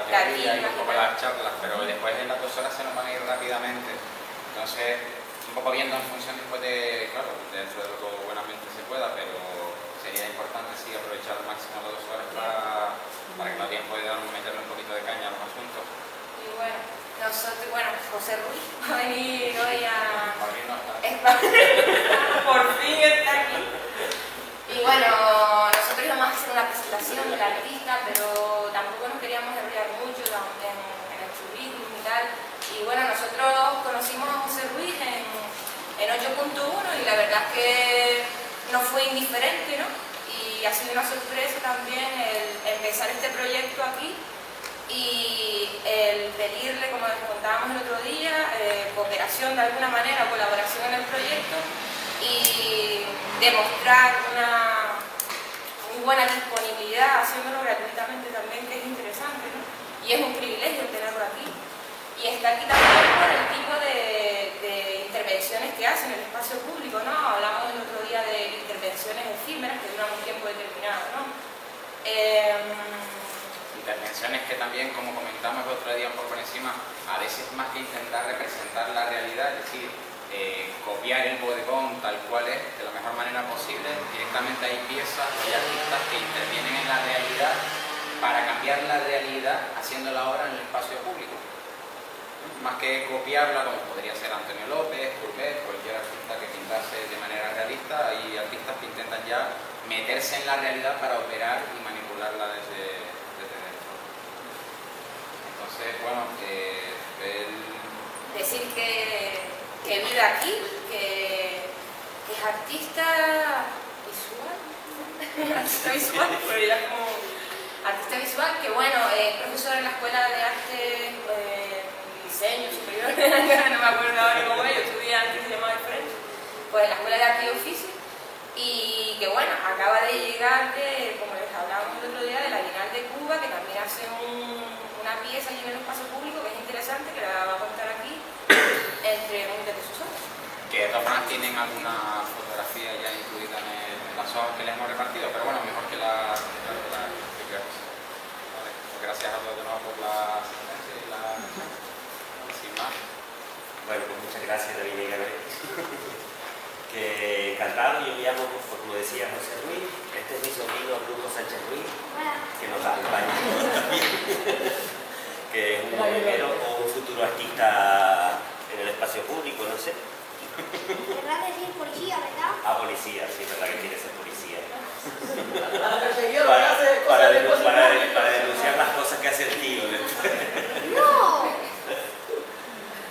teoría y un poco las charlas, pero después en las 2 horas se nos van a ir rápidamente. Entonces, un poco viendo en función después de, claro, dentro de lo que buenamente se pueda, pero sería importante sí aprovechar al máximo las 2 horas para que nos dé tiempo de meterle un poquito de caña a los asuntos. Y bueno, nosotros, José Ruiz va a venir hoy a... Para mí no está. Por fin está aquí. Y bueno, nosotros íbamos a hacer una presentación del artista, pero tampoco nos queríamos enrollar mucho en el currículum y tal. Y bueno, nosotros conocimos a José Ruiz en 8.1 y la verdad es que nos fue indiferente, ¿no? Y ha sido una sorpresa también el empezar este proyecto aquí y el pedirle, como les contábamos el otro día, cooperación de alguna manera, colaboración en el proyecto y demostrar una muy buena disponibilidad haciéndolo gratuitamente también, que es interesante, ¿no? Y es un privilegio tenerlo aquí. Y está aquí también por el tipo de intervenciones que hace en el espacio público, ¿no? Hablamos el otro día de intervenciones efímeras que duran un tiempo determinado, ¿no? Intervenciones que también, como comentamos el otro día un poco por encima, a veces más que intentar representar la realidad, es decir, copiar el bodegón tal cual es, de la mejor manera posible, directamente hay piezas o hay artistas que intervienen en la realidad para cambiar la realidad haciendo la obra en el espacio público. Más que copiarla, como podría ser Antonio López, Courbet, cualquier artista que pintase de manera realista, hay artistas que intentan ya meterse en la realidad para operar y manipularla desde dentro. Entonces, bueno, decir que vive aquí, que es artista visual, pero ya como artista visual, que bueno, es profesor en la Escuela de Arte, Diseño Superior, no me acuerdo ahora cómo es, yo estudié antes, se llamaba diferente, pues en la Escuela de Arte y Oficio, y que bueno, acaba de llegar como les hablábamos el otro día, de la Bienal de Cuba, que también hace una pieza allí en el espacio público que es interesante, que la va a contar aquí, entre muchas de sus obras. Que de todas formas tienen alguna fotografía ya incluida en las hojas que les hemos repartido, pero bueno, mejor que la expliquemos. Vale. Pues gracias a todos de nuevo por la asistencia y la... Sin más. Bueno, pues muchas gracias, David y Gabriel. Que encantado, yo me llamo, pues, como decía, José Ruiz. Este es mi sobrino Bruno Sánchez Ruiz, que nos acompaña también, que es un bodeguero o un futuro artista en el espacio público, no sé. ¿Verdad que decir policía, verdad? Ah, policía, sí, verdad que tiene que ser policía. Para denunciar las cosas que hace el tío. ¡No!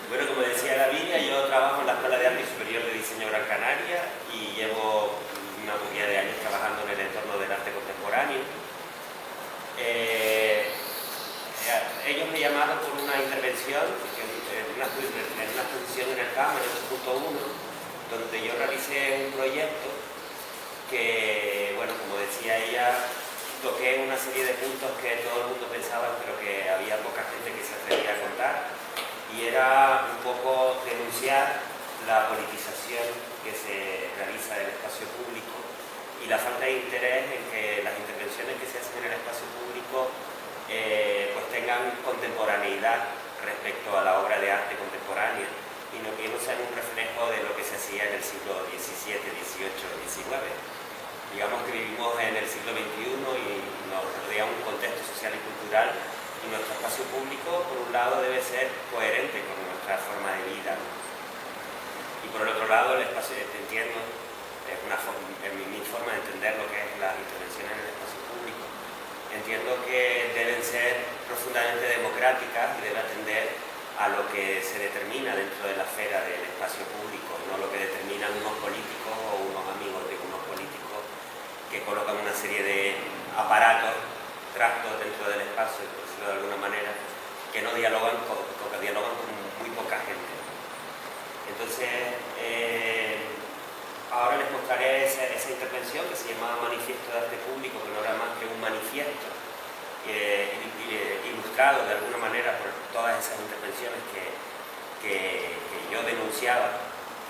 Bueno, como decía Lavinia, yo trabajo en la Escuela de Arte y Superior de Diseño Gran Canaria y llevo una cantidad de años trabajando en el entorno del arte contemporáneo. Ellos me llamaron por una intervención en una exposición en el CAM, en el 2.1, donde yo realicé un proyecto que, bueno, como decía ella, toqué una serie de puntos que todo el mundo pensaba, pero que había poca gente que se atrevía a contar, y era un poco denunciar la politización que se realiza en el espacio público y la falta de interés en que las intervenciones que se hacen en el espacio público pues tengan contemporaneidad respecto a la obra de arte contemporánea y que no sean un reflejo de lo que se hacía en el siglo XVII, XVIII, XIX. Digamos que vivimos en el siglo XXI y nos rodea un contexto social y cultural y nuestro espacio público, por un lado, debe ser coherente con nuestra forma de vida. Y por el otro lado, el espacio, entiendo, es mi forma de entender lo que es las intervenciones en el espacio público. Entiendo que deben ser profundamente democráticas y deben atender a lo que se determina dentro de la esfera del espacio público, no lo que determinan unos políticos o unos amigos de unos políticos que colocan una serie de aparatos, tractos dentro del espacio, por decirlo de alguna manera, que no dialogan que dialogan con muy poca gente. Entonces, ahora les mostraré esa intervención que se llamaba Manifiesto de Arte Público, que no era más que un manifiesto ilustrado de alguna manera por todas esas intervenciones que yo denunciaba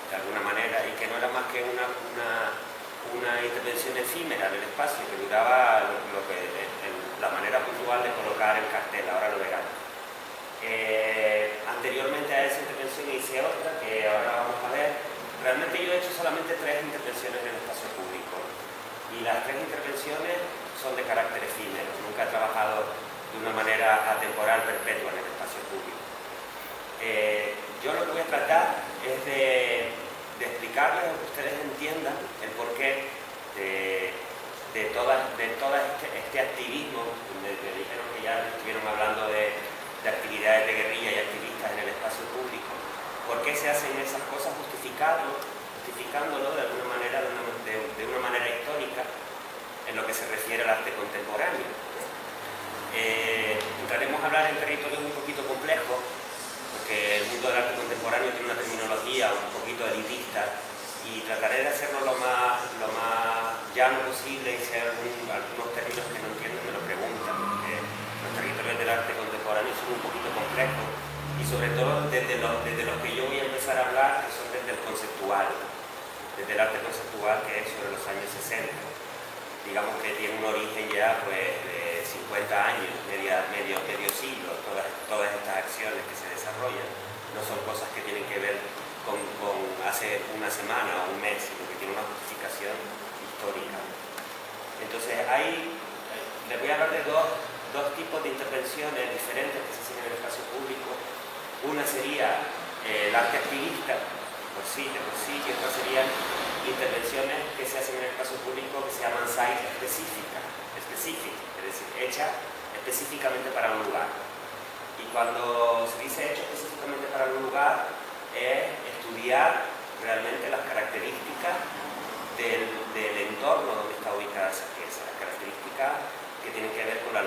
de alguna manera y que no era más que una intervención efímera del espacio que duraba la manera puntual de colocar el cartel, ahora lo verán. las 3 intervenciones son de carácter efímero, nunca he trabajado de una manera atemporal perpetua en el espacio público. Yo lo que voy a tratar es de explicarles o que ustedes entiendan el porqué de todo este activismo, me dijeron que ya estuvieron hablando de actividades de guerrilla y activistas en el espacio público. ¿Por qué se hacen esas cosas? Justificándolo de alguna manera, de una manera histórica en lo que se refiere al arte contemporáneo. Entraremos a hablar en territorios un poquito complejos, porque el mundo del arte contemporáneo tiene una terminología un poquito elitista y trataré de hacerlo lo más llano posible, y si hay algunos términos que no entienden me lo preguntan, porque los territorios del arte contemporáneo son un poquito complejos y sobre todo desde los que yo voy a empezar a hablar, que son desde el conceptual, desde el arte conceptual, que es sobre los años 60. Digamos que tiene un origen ya pues de 50 años, medio siglo, todas estas acciones que se desarrollan no son cosas que tienen que ver con hace una semana o un mes, sino que tiene una justificación histórica. Entonces les voy a hablar de dos tipos de intervenciones diferentes que se hacen en el espacio público. Una sería el arte activista, de por sí, y otras serían intervenciones que se hacen en el espacio público que se llaman site específica, es decir, hecha específicamente para un lugar. Y cuando se dice hecho específicamente para un lugar, es estudiar realmente las características del entorno donde está ubicada esa pieza, las características que tienen que ver con la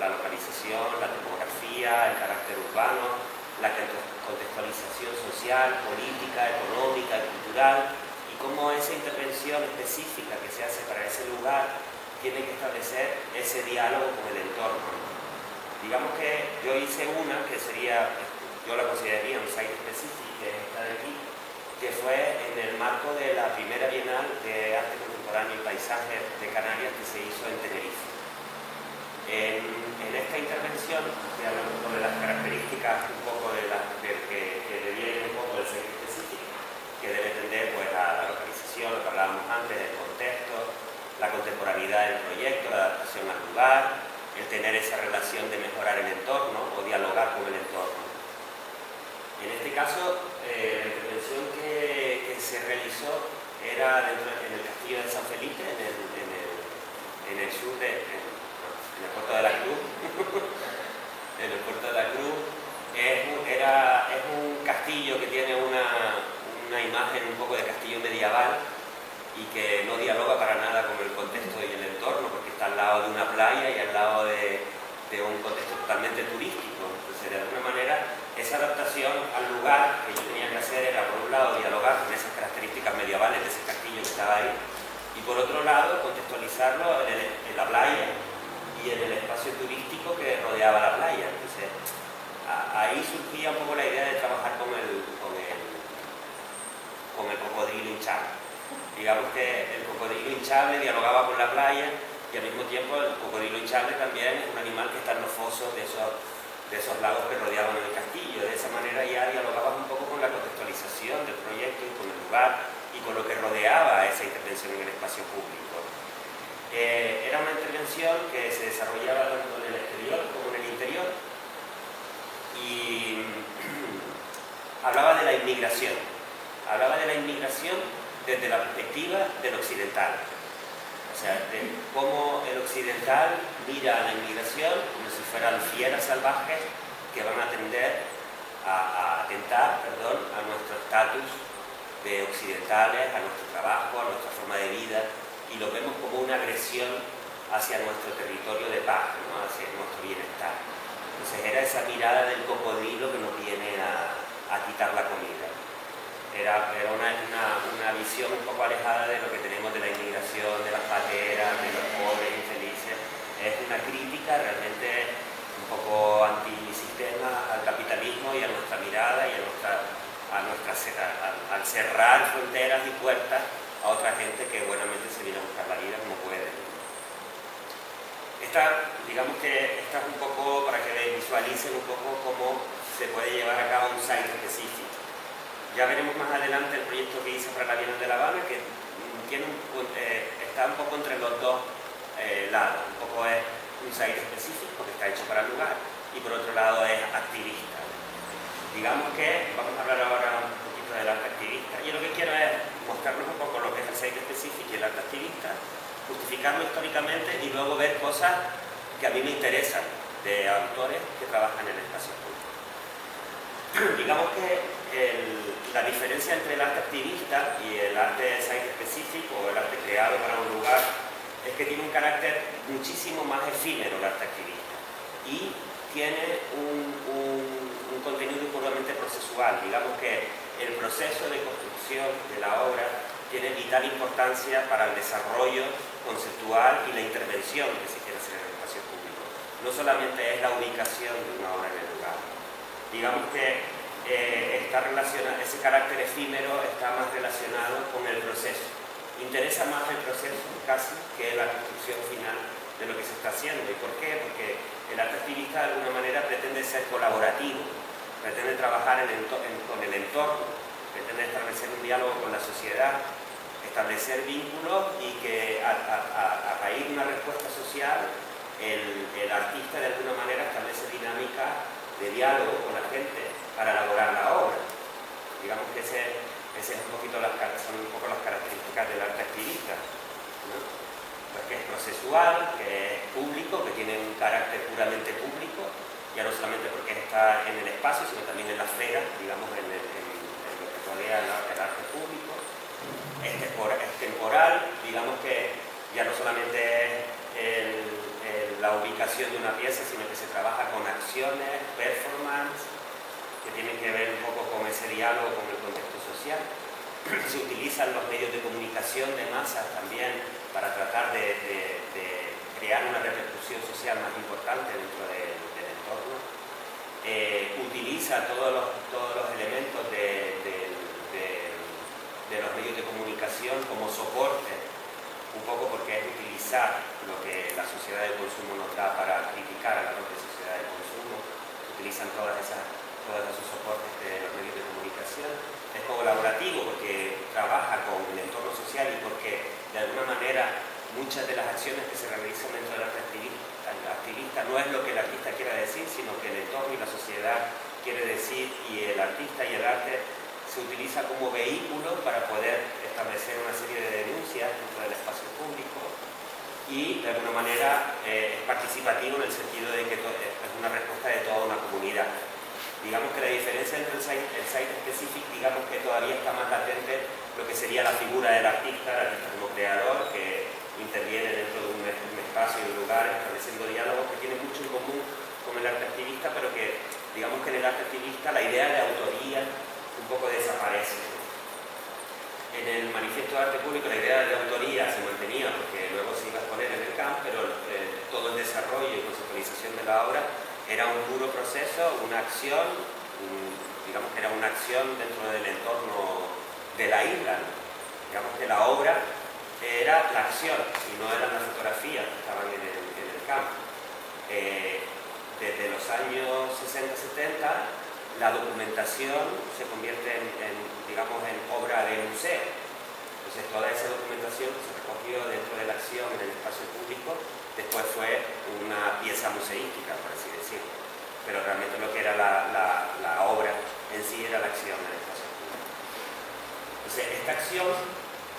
localización, la topografía, el carácter urbano, la contextualización social, política, económica, cultural, y cómo esa intervención específica que se hace para ese lugar tiene que establecer ese diálogo con el entorno. Digamos que yo hice una que sería, yo la consideraría un site específico, que es esta de aquí, que fue en el marco de la primera Bienal de Arte Contemporáneo y Paisaje de Canarias que se hizo en Tenerife. En esta intervención, que hablamos sobre las características un poco que devienen un poco del site específico, que debe atender pues, a la localización, lo que hablábamos antes, el contexto, la contemporaneidad del proyecto, la adaptación al lugar, el tener esa relación de mejorar el entorno o dialogar con el entorno. En este caso, la intervención que se realizó era en el castillo de San Felipe, en el sur en el puerto de la Cruz. En el puerto de la Cruz es un castillo que tiene una imagen un poco de castillo medieval y que no dialoga para nada con el contexto y el entorno, porque está al lado de una playa y al lado de un contexto totalmente turístico. Entonces, de alguna manera, esa adaptación al lugar que yo tenía que hacer era, por un lado, dialogar con esas características medievales de ese castillo que estaba ahí, y por otro lado, contextualizarlo en la playa y en el espacio turístico que rodeaba la playa. Entonces, ahí surgía un poco la idea de trabajar con el cocodrilo hinchable. Digamos que el cocodrilo hinchable dialogaba con la playa y al mismo tiempo el cocodrilo hinchable también es un animal que está en los fosos de esos lagos que rodeaban el castillo. De esa manera ya dialogaba un poco con la contextualización del proyecto y con el lugar y con lo que rodeaba esa intervención en el espacio público. Era una intervención que se desarrollaba tanto en el exterior como en el interior y hablaba de la inmigración. Hablaba de la inmigración desde la perspectiva del occidental. O sea, de cómo el occidental mira a la inmigración como si fueran fieras salvajes que van a tender a atentar a nuestro estatus de occidentales, a nuestro trabajo, a nuestra forma de vida, y lo vemos como una agresión hacia nuestro territorio de paz, ¿no? Hacia nuestro bienestar. Entonces era esa mirada del cocodrilo que nos viene a quitar la comida. Era una visión un poco alejada de lo que tenemos de la inmigración, de las pateras, de los pobres infelices. Es una crítica realmente un poco antisistema al capitalismo y a nuestra mirada y al cerrar fronteras y puertas a otra gente que buenamente se viene a buscar la vida como puede. Digamos que esta es un poco para que visualicen un poco cómo se puede llevar a cabo un site específico. Ya veremos más adelante el proyecto que hice para la Bienal de La Habana, que está un poco entre los dos lados. Un poco es un site específico que está hecho para el lugar y por otro lado es activista. Digamos que vamos a hablar ahora un poquito del arte activista. Yo lo que quiero es mostrarnos un poco lo que es el site específico y el arte activista, justificarlo históricamente y luego ver cosas que a mí me interesan de autores que trabajan en el espacio público. Digamos que la diferencia entre el arte activista y el arte site específico o el arte creado para un lugar es que tiene un carácter muchísimo más efímero el arte activista y tiene un contenido puramente procesual. Digamos que el proceso de construcción de la obra tiene vital importancia para el desarrollo conceptual y la intervención que se quiere hacer en el espacio público. No solamente es la ubicación de una obra en el lugar. Digamos que ese carácter efímero está más relacionado con el proceso. Interesa más el proceso casi que la construcción final de lo que se está haciendo. ¿Y por qué? Porque el arte activista de alguna manera pretende ser colaborativo, pretende trabajar con el entorno, pretende establecer un diálogo con la sociedad, establecer vínculos y que a raíz de una respuesta social el artista de alguna manera establece dinámica de diálogo con la gente para elaborar la obra. Digamos que son un poco las características del arte activista, ¿no? Pues que es procesual, que es público, que tiene un carácter puramente público, ya no solamente porque está en el espacio, sino también en la esfera, digamos, en lo que rodea el arte público. Es temporal, digamos que ya no solamente es la ubicación de una pieza, sino que se trabaja con acciones, performance, que tienen que ver un poco con ese diálogo con el contexto social. Se utilizan los medios de comunicación de masas también para tratar de crear una repercusión social más importante dentro del entorno. Utiliza todos los elementos de los medios de comunicación como soporte, un poco porque es utilizar lo que la sociedad de consumo nos da para criticar a la propia sociedad de consumo. Utilizan todos esos soportes de los medios de comunicación. Es colaborativo porque trabaja con el entorno social y porque de alguna manera muchas de las acciones que se realizan dentro del arte activista no es lo que el artista quiera decir, sino que el entorno y la sociedad quiere decir, y el artista y el arte se utiliza como vehículo para poder establecer una serie de denuncias dentro del espacio público y de alguna manera es participativo en el sentido de que es una respuesta de toda una comunidad. Digamos que la diferencia entre el site específico, digamos que todavía está más latente lo que sería la figura del artista como creador, que interviene dentro de un espacio y un lugar, estableciendo diálogos que tiene mucho en común con el arte activista, pero que digamos que en el arte activista la idea de autoría un poco desaparece. En el manifiesto de arte público la idea de autoría se mantenía porque luego se iba a poner en el campo, pero todo el desarrollo y conceptualización de la obra era un puro proceso, una acción, digamos que era una acción dentro del entorno de la isla, ¿no? Digamos que la obra era la acción y no eran las fotografías que estaban en el campo. Desde los años 60-70 la documentación se convierte digamos, en obra de museo. Entonces toda esa documentación que se recogió dentro de la acción en el espacio público después fue una pieza museística, por así decirlo. Pero realmente lo que era la obra en sí era la acción en el espacio público. Entonces esta acción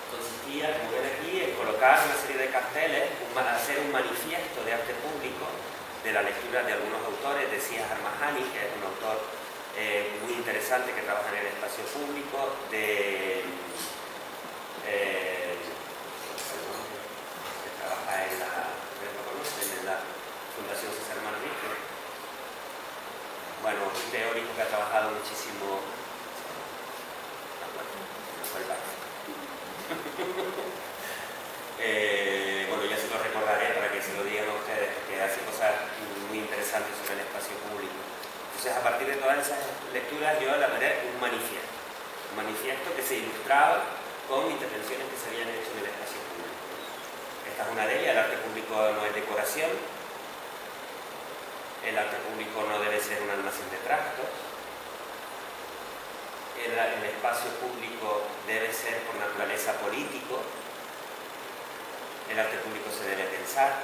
consistía, como ven aquí, en colocar una serie de carteles, hacer un manifiesto de arte público de la lectura de algunos autores, de Sias Armajani, que es un autor muy interesante que trabaja en el espacio público, que trabaja en la Fundación César Manrique. Bueno, un teórico que ha trabajado muchísimo. Bueno, ya se lo recordaré para que se lo digan a ustedes, porque hace cosas muy interesantes sobre el espacio público. Entonces, a partir de todas esas lecturas, yo elaboré un manifiesto que se ilustraba con intervenciones que se habían hecho en el espacio público. Esta es una de ellas. El arte público no es decoración, el arte público no debe ser un almacén de trastos, el espacio público debe ser por naturaleza político, El arte público se debe pensar.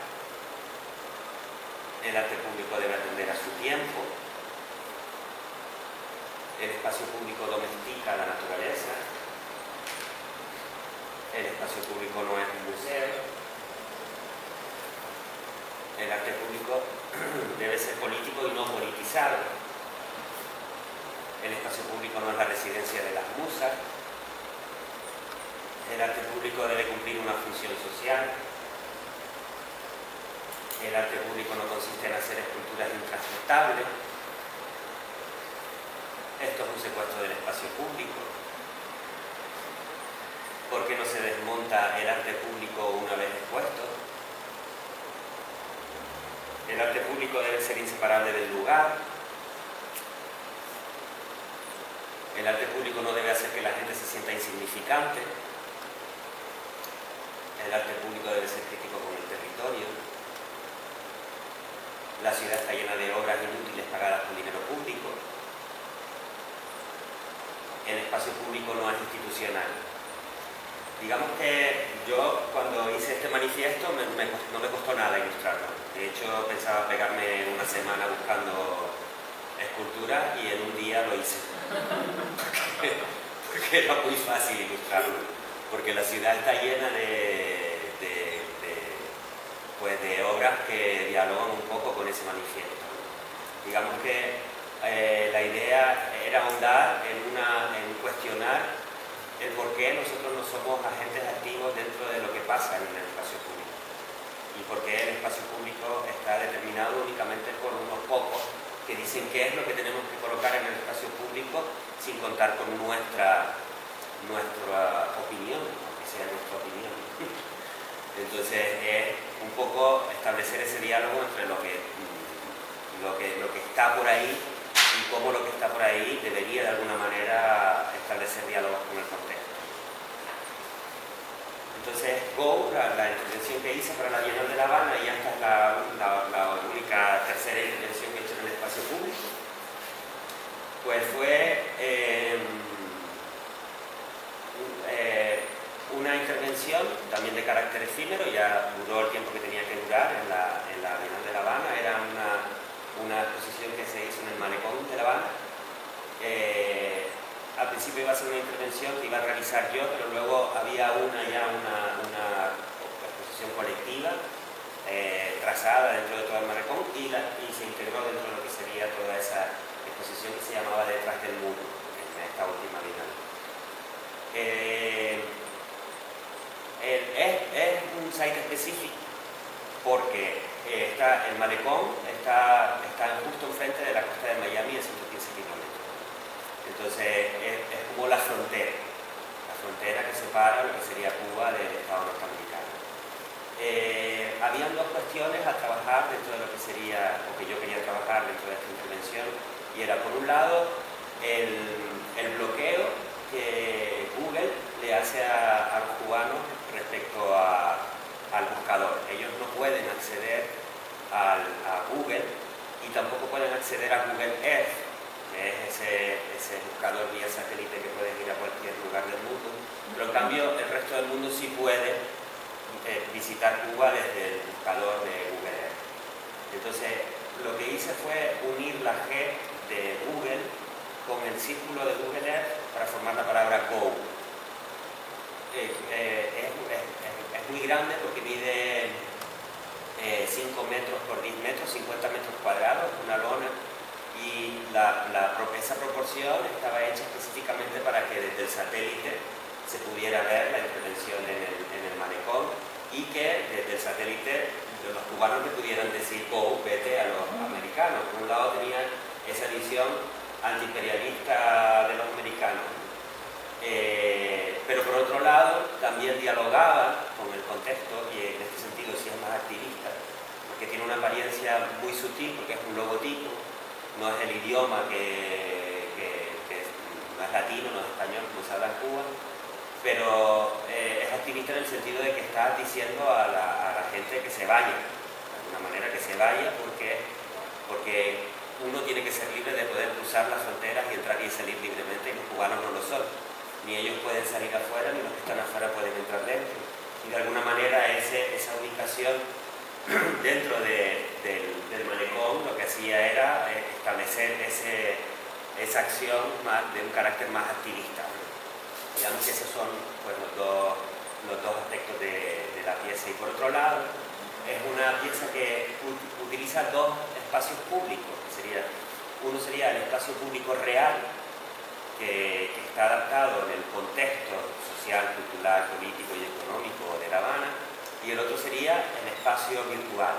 El arte público debe atender a su tiempo. El espacio público domestica la naturaleza. El espacio público no es un museo. El arte público debe ser político y no politizado. El espacio público no es la residencia de las musas. El arte público debe cumplir una función social. El arte público no consiste en hacer esculturas intransportables. Esto es un secuestro del espacio público. ¿Por qué no se desmonta el arte público una vez expuesto? El arte público debe ser inseparable del lugar. El arte público no debe hacer que la gente se sienta insignificante. El arte público debe ser crítico con el territorio. La ciudad está llena de obras inútiles pagadas con dinero público. El espacio público no es institucional. Digamos que yo, cuando hice este manifiesto, no me costó nada ilustrarlo. De hecho, pensaba pegarme una semana buscando esculturas y en un día lo hice. Porque era muy fácil ilustrarlo. Porque la ciudad está llena de obras que dialogan un poco con ese manifiesto. Digamos que la idea era ahondar en cuestionar el por qué nosotros no somos agentes activos dentro de lo que pasa en el espacio público y por qué el espacio público está determinado únicamente por unos pocos que dicen qué es lo que tenemos que colocar en el espacio público sin contar con nuestra opinión, aunque sea nuestra opinión. Entonces es un poco establecer ese diálogo entre lo que está por ahí y cómo lo que está por ahí debería de alguna manera establecer diálogos con el contexto. Entonces, Go, la intervención que hice para la Bienal de La Habana, y esta es la única tercera intervención que he hecho en el espacio público, pues fue una intervención también de carácter efímero, ya duró el tiempo que tenía que durar en la Bienal de La Habana. Era una exposición que se hizo en el Malecón de La Habana. Al principio iba a ser una intervención que iba a realizar yo, pero luego había una exposición colectiva trazada dentro de todo el Malecón y se integró dentro de lo que sería toda esa exposición que se llamaba Detrás del Muro, en esta última Bienal. Es un site específico porque el Malecón está justo enfrente de la costa de Miami de 115 kilómetros. Entonces es como la frontera que separa lo que sería Cuba del Estado norteamericano. Habían dos cuestiones a trabajar dentro de lo que sería, o que yo quería trabajar dentro de esta intervención, y era por un lado el bloqueo que Google le hace a los cubanos respecto al buscador. Ellos no pueden acceder a Google y tampoco pueden acceder a Google Earth, que es ese buscador vía satélite que puedes ir a cualquier lugar del mundo, pero en cambio el resto del mundo sí puede visitar Cuba desde el buscador de Google Earth. Entonces lo que hice fue unir la G de Google con el círculo de Google Earth para formar la palabra Go. Es muy grande porque mide 5 metros por 10 metros, 50 metros cuadrados, una lona, y esa proporción estaba hecha específicamente para que desde el satélite se pudiera ver la intervención en el Malecón y que desde el satélite los cubanos le pudieran decir Go, vete a los americanos. Por un lado tenían esa visión antiimperialista de los americanos, pero por otro lado también dialogaba con el contexto y en este sentido sí es más activista porque tiene una apariencia muy sutil porque es un logotipo, no es el idioma que no es latino, no es español como se habla en Cuba, pero es activista en el sentido de que está diciendo a la gente que se vaya, de alguna manera que se vaya porque uno tiene que ser libre de poder cruzar las fronteras y entrar y salir libremente, y los cubanos no lo son. Ni ellos pueden salir afuera, ni los que están afuera pueden entrar dentro. Y de alguna manera esa ubicación dentro del malecón lo que hacía era establecer esa acción de un carácter más activista, ¿no? Digamos que esos son pues, los dos aspectos de la pieza. Y por otro lado, es una pieza que utiliza dos espacios públicos. Uno sería el espacio público real, que está adaptado en el contexto social, cultural, político y económico de La Habana, y el otro sería el espacio virtual,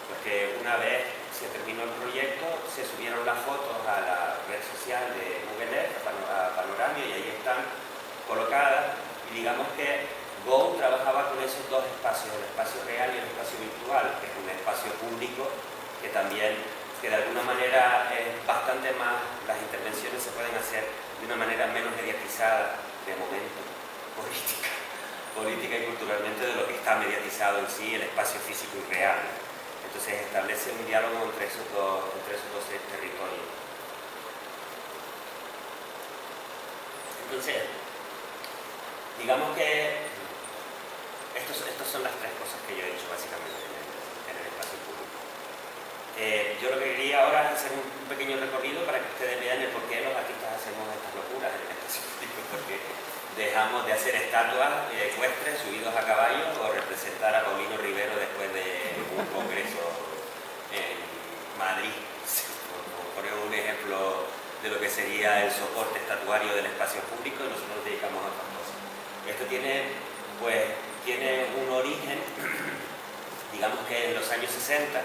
porque una vez se terminó el proyecto, se subieron las fotos a la red social de Google Earth, a Panoramio, y ahí están colocadas, y digamos que Go trabajaba con esos dos espacios, el espacio real y el espacio virtual, que es un espacio público que también, que de alguna manera es bastante más, las intervenciones se pueden hacer de una manera menos mediatizada, de momento, política y culturalmente, de lo que está mediatizado en sí, el espacio físico y real. Entonces establece un diálogo entre esos dos territorios. Entonces, digamos que estas son las tres cosas que yo he dicho básicamente en el espacio público. Yo lo que quería ahora es hacer un pequeño recorrido para que ustedes vean el por qué los artistas hacemos estas locuras en el espacio público, porque dejamos de hacer estatuas ecuestres subidos a caballo o representar a Paulino Rivero después de un congreso en Madrid, por poner un ejemplo de lo que sería el soporte estatuario del espacio público, y nosotros nos dedicamos a otras cosas. Esto tiene un origen, digamos que en los años 60,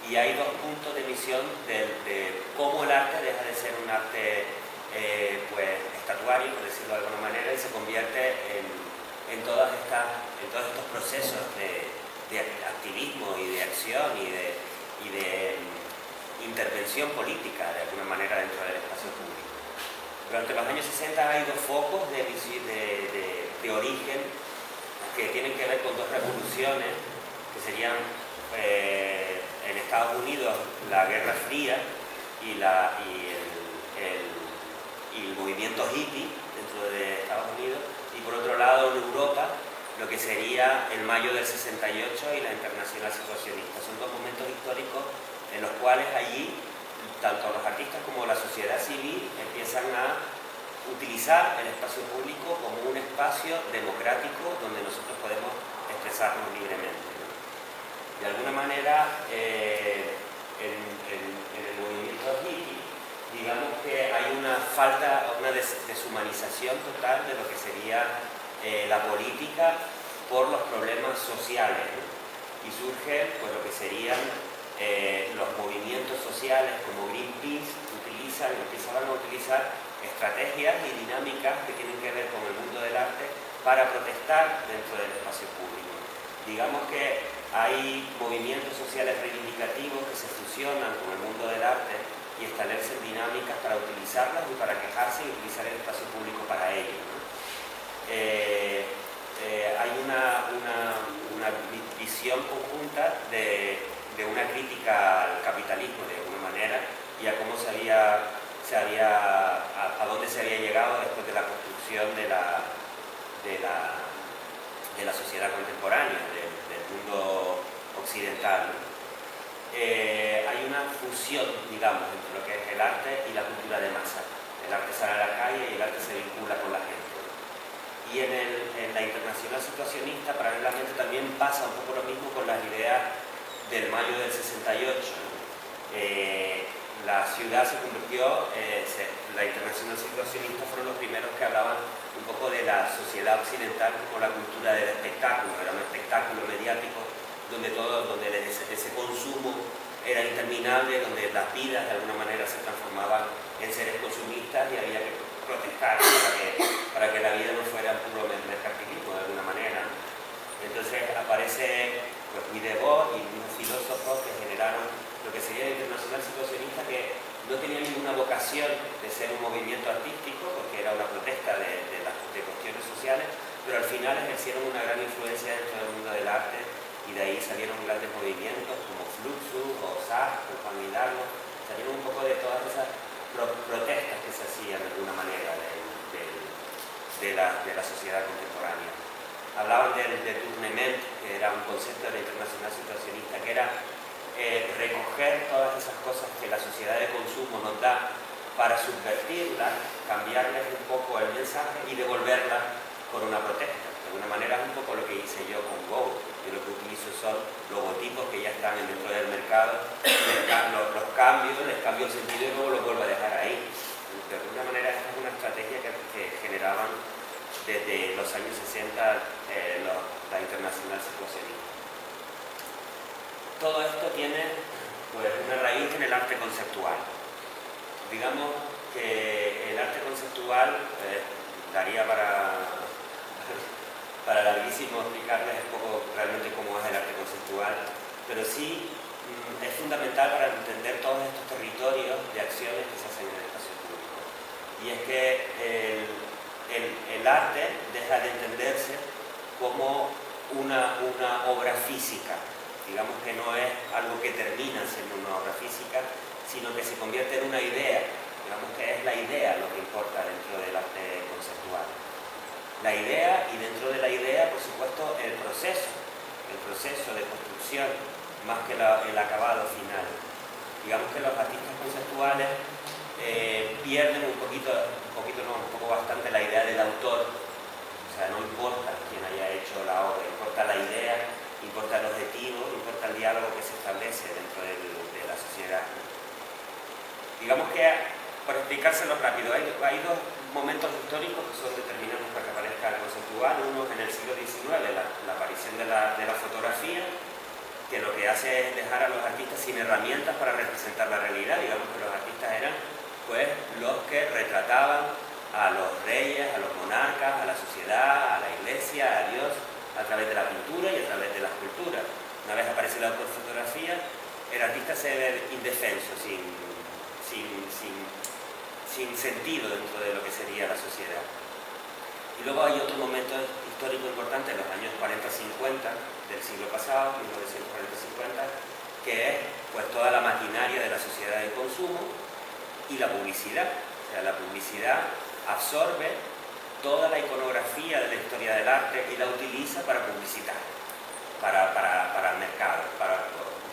y hay dos puntos de visión de cómo el arte deja de ser un arte pues estatuario, por decirlo de alguna manera, y se convierte en todos estos procesos de activismo y de acción y de intervención política, de alguna manera, dentro del espacio público. Durante los años 60 hay dos focos de origen que tienen que ver con dos revoluciones, que serían en Estados Unidos la Guerra Fría y el movimiento hippie dentro de Estados Unidos, y por otro lado en Europa lo que sería el mayo del 68 y la Internacional Situacionista. Son dos momentos históricos en los cuales allí tanto los artistas como la sociedad civil empiezan a utilizar el espacio público como un espacio democrático donde nosotros podemos expresarnos libremente, ¿no? De alguna manera, en el movimiento hippie, digamos que hay una deshumanización total de lo que sería la política por los problemas sociales, ¿no? Y surgen pues, lo que serían los movimientos sociales como Greenpeace, empezaban a utilizar estrategias y dinámicas que tienen que ver con el mundo del arte para protestar dentro del espacio público. Digamos que hay movimientos sociales reivindicativos que se fusionan con el mundo del arte y establecen dinámicas para utilizarlas y para quejarse y utilizar el espacio público para ello, ¿no? Hay una visión conjunta de una crítica al capitalismo de alguna manera y a cómo a dónde se había llegado después de la construcción de la sociedad contemporánea, del mundo occidental, ¿no? Hay una fusión, digamos, entre lo que es el arte y la cultura de masa. El arte sale a la calle y el arte se vincula con la gente. Y en la Internacional Situacionista, paralelamente, también pasa un poco lo mismo con las ideas del mayo del 68, ¿no? La ciudad se convirtió, la Internacional Situacionista fueron los primeros que hablaban un poco de la sociedad occidental como la cultura del espectáculo, era un espectáculo mediático donde ese consumo era interminable, donde las vidas de alguna manera se transformaban en seres consumistas y había que protestar para que la vida no fuera puro mercantilismo de alguna manera. Entonces aparece pues, Guy y unos filósofos que generaron lo que sería la Internacional Situacionista, que no tenía ninguna vocación de ser un movimiento artístico, porque era una protesta de cuestiones sociales, pero al final ejercieron una gran influencia dentro del mundo del arte y de ahí salieron grandes movimientos como Fluxus o SAS, con Juan Hidalgo, salieron un poco de todas esas protestas que se hacían de alguna manera de la sociedad contemporánea. hablaban de tournement, que era un concepto de la Internacional Situacionista, que era recoger todas esas cosas que la sociedad de consumo nos da para subvertirlas, cambiarles un poco el mensaje y devolverlas con una protesta. De alguna manera es un poco lo que hice yo con Go. Yo lo que utilizo son logotipos que ya están dentro del mercado, los cambios, les cambio el sentido y luego los vuelvo a dejar ahí. De alguna manera esta es una estrategia que generaban desde los años 60 la Internacional Situacionista. Todo esto tiene pues, una raíz en el arte conceptual. Digamos que el arte conceptual daría para larguísimo explicarles un poco realmente cómo es el arte conceptual, pero sí es fundamental para entender todos estos territorios de acciones que se hacen en el espacio público. Y es que el arte deja de entenderse como una obra física. Digamos que no es algo que termina siendo una obra física, sino que se convierte en una idea. Digamos que es la idea lo que importa dentro del arte conceptual. La idea, y dentro de la idea, por supuesto, el proceso de construcción, más que el acabado final. Digamos que los artistas conceptuales pierden un poco bastante la idea del autor. O sea, no importa quién haya hecho la obra, importa la idea, importa el objetivo, importa el diálogo que se establece dentro de la sociedad. Digamos que, para explicárselo rápido, hay dos momentos históricos que son determinantes para que aparezca el conceptual. Uno es en el siglo XIX, la aparición de la fotografía, que lo que hace es dejar a los artistas sin herramientas para representar la realidad. Digamos que los artistas eran pues, los que retrataban a los reyes, a los monarcas, a la sociedad, a la iglesia, a Dios, a través de la pintura y a través de la escultura. Una vez aparece la fotografía, el artista se ve indefenso, sin sentido dentro de lo que sería la sociedad. Y luego hay otro momento histórico importante en los años 40-50 del siglo pasado, 1940-50, que es pues, toda la maquinaria de la sociedad de consumo y la publicidad. O sea, la publicidad absorbe toda la iconografía de la historia del arte y la utiliza para publicitar, para el mercado.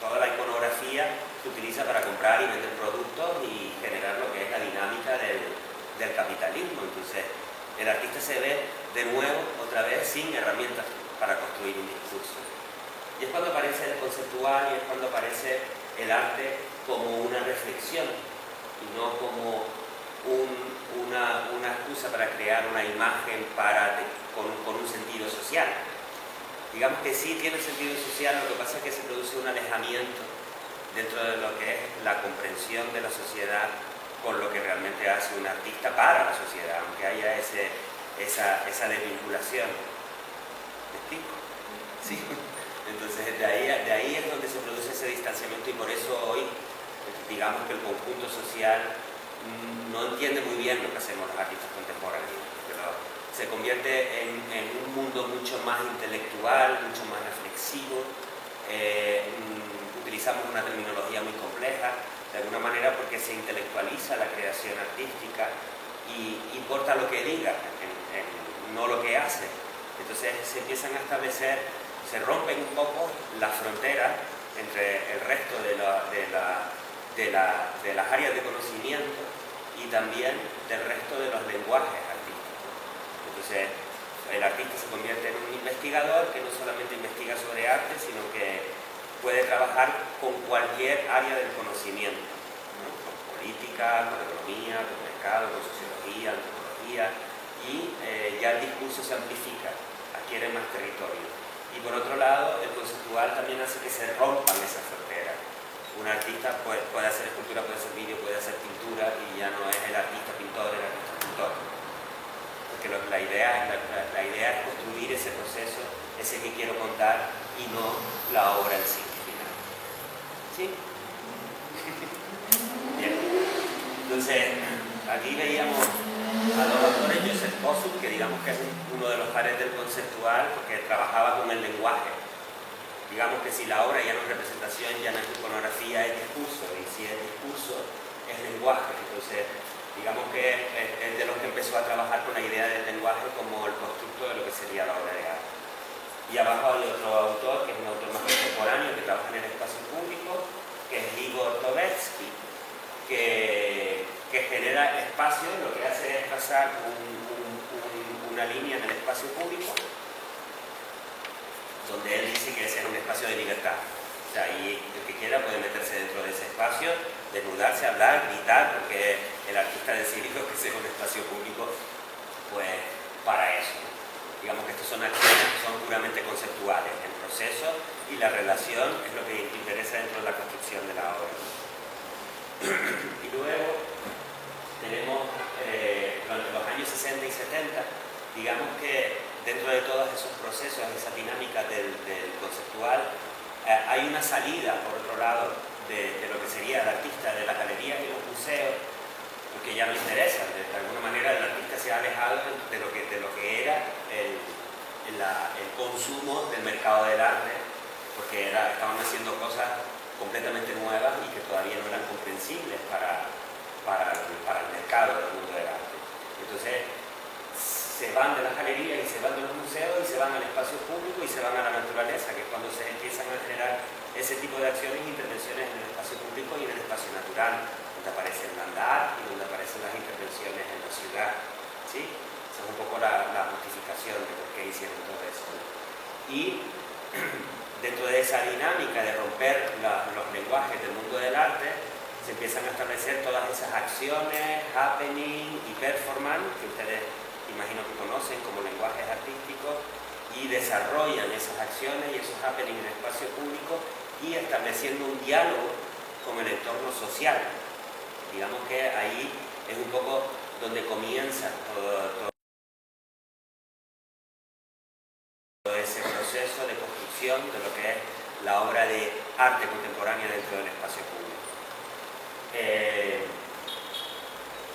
Toda la iconografía se utiliza para comprar y vender productos y generar lo que es la dinámica del capitalismo. Entonces, el artista se ve de nuevo, otra vez, sin herramientas para construir un discurso. Y es cuando aparece el conceptual y es cuando aparece el arte como una reflexión y no como una excusa para crear una imagen con un sentido social. Digamos que sí tiene sentido social, lo que pasa es que se produce un alejamiento dentro de lo que es la comprensión de la sociedad con lo que realmente hace un artista para la sociedad, aunque haya esa desvinculación. ¿Me explico? Sí. Entonces de ahí es donde se produce ese distanciamiento y por eso hoy digamos que el conjunto social no entiende muy bien lo que hacemos los artistas contemporáneos. Se convierte en un mundo mucho más intelectual, mucho más reflexivo. Utilizamos una terminología muy compleja, de alguna manera porque se intelectualiza la creación artística y importa lo que diga, no lo que hace. Entonces se empiezan a establecer, se rompen un poco las fronteras entre el resto de las áreas de conocimiento y también del resto de los lenguajes artísticos. Entonces el artista se convierte en un investigador que no solamente investiga sobre arte, sino que puede trabajar con cualquier área del conocimiento, ¿no? Con política, con economía, con mercado, con sociología, antropología, y ya el discurso se amplifica, adquiere más territorio. Y por otro lado, el conceptual también hace que se rompan esas fronteras. Un artista puede hacer escultura, puede hacer vídeo, puede hacer pintura, y ya no es el artista pintor, el artista escultor. Porque la idea es construir ese proceso, ese que quiero contar, y no la obra en sí final. ¿Sí? Bien. Entonces, aquí veíamos a dos autores, Joseph Kosuth, que digamos que es uno de los padres del conceptual, porque trabajaba con el lenguaje. Digamos que si la obra ya no es representación, ya no es iconografía, es discurso, y si es discurso, es lenguaje. Entonces, digamos que es de los que empezó a trabajar con la idea del lenguaje como el constructo de lo que sería la obra de arte. Y abajo hay otro autor, que es un autor más contemporáneo, que trabaja en el espacio público, que es Igor Tovetsky, que genera espacio, lo que hace es trazar una línea en el espacio público, donde él dice que ese es un espacio de libertad. O sea, y el que quiera puede meterse dentro de ese espacio, desnudarse, hablar, gritar, porque el artista decidió que sea un espacio público, pues para eso. Digamos que estas son acciones que son puramente conceptuales. El proceso y la relación es lo que interesa dentro de la construcción de la obra. Y luego tenemos, durante los años 60 y 70, digamos que dentro de todos esos procesos, esa dinámica del conceptual, hay una salida, por otro lado, de lo que sería el artista de las galerías y los museos, porque ya no interesa. De alguna manera el artista se ha alejado de lo que era el consumo del mercado del arte, porque estaban haciendo cosas completamente nuevas y que todavía no eran comprensibles para el mercado del mundo del arte. Entonces se van de las galerías y se van de los museos y se van al espacio público y se van a la naturaleza, que es cuando se empiezan a generar ese tipo de acciones e intervenciones en el espacio público y en el espacio natural, donde aparece el andar y donde aparecen las intervenciones en la ciudad, ¿sí? Esa es un poco la justificación de por qué hicieron todo eso. Y dentro de esa dinámica de romper los lenguajes del mundo del arte, se empiezan a establecer todas esas acciones, happening y performance, que ustedes imagino que conocen como lenguajes artísticos, y desarrollan esas acciones y esos happenings en el espacio público y estableciendo un diálogo con el entorno social. Digamos que ahí es un poco donde comienza todo ese proceso de construcción de lo que es la obra de arte contemporánea dentro del espacio público.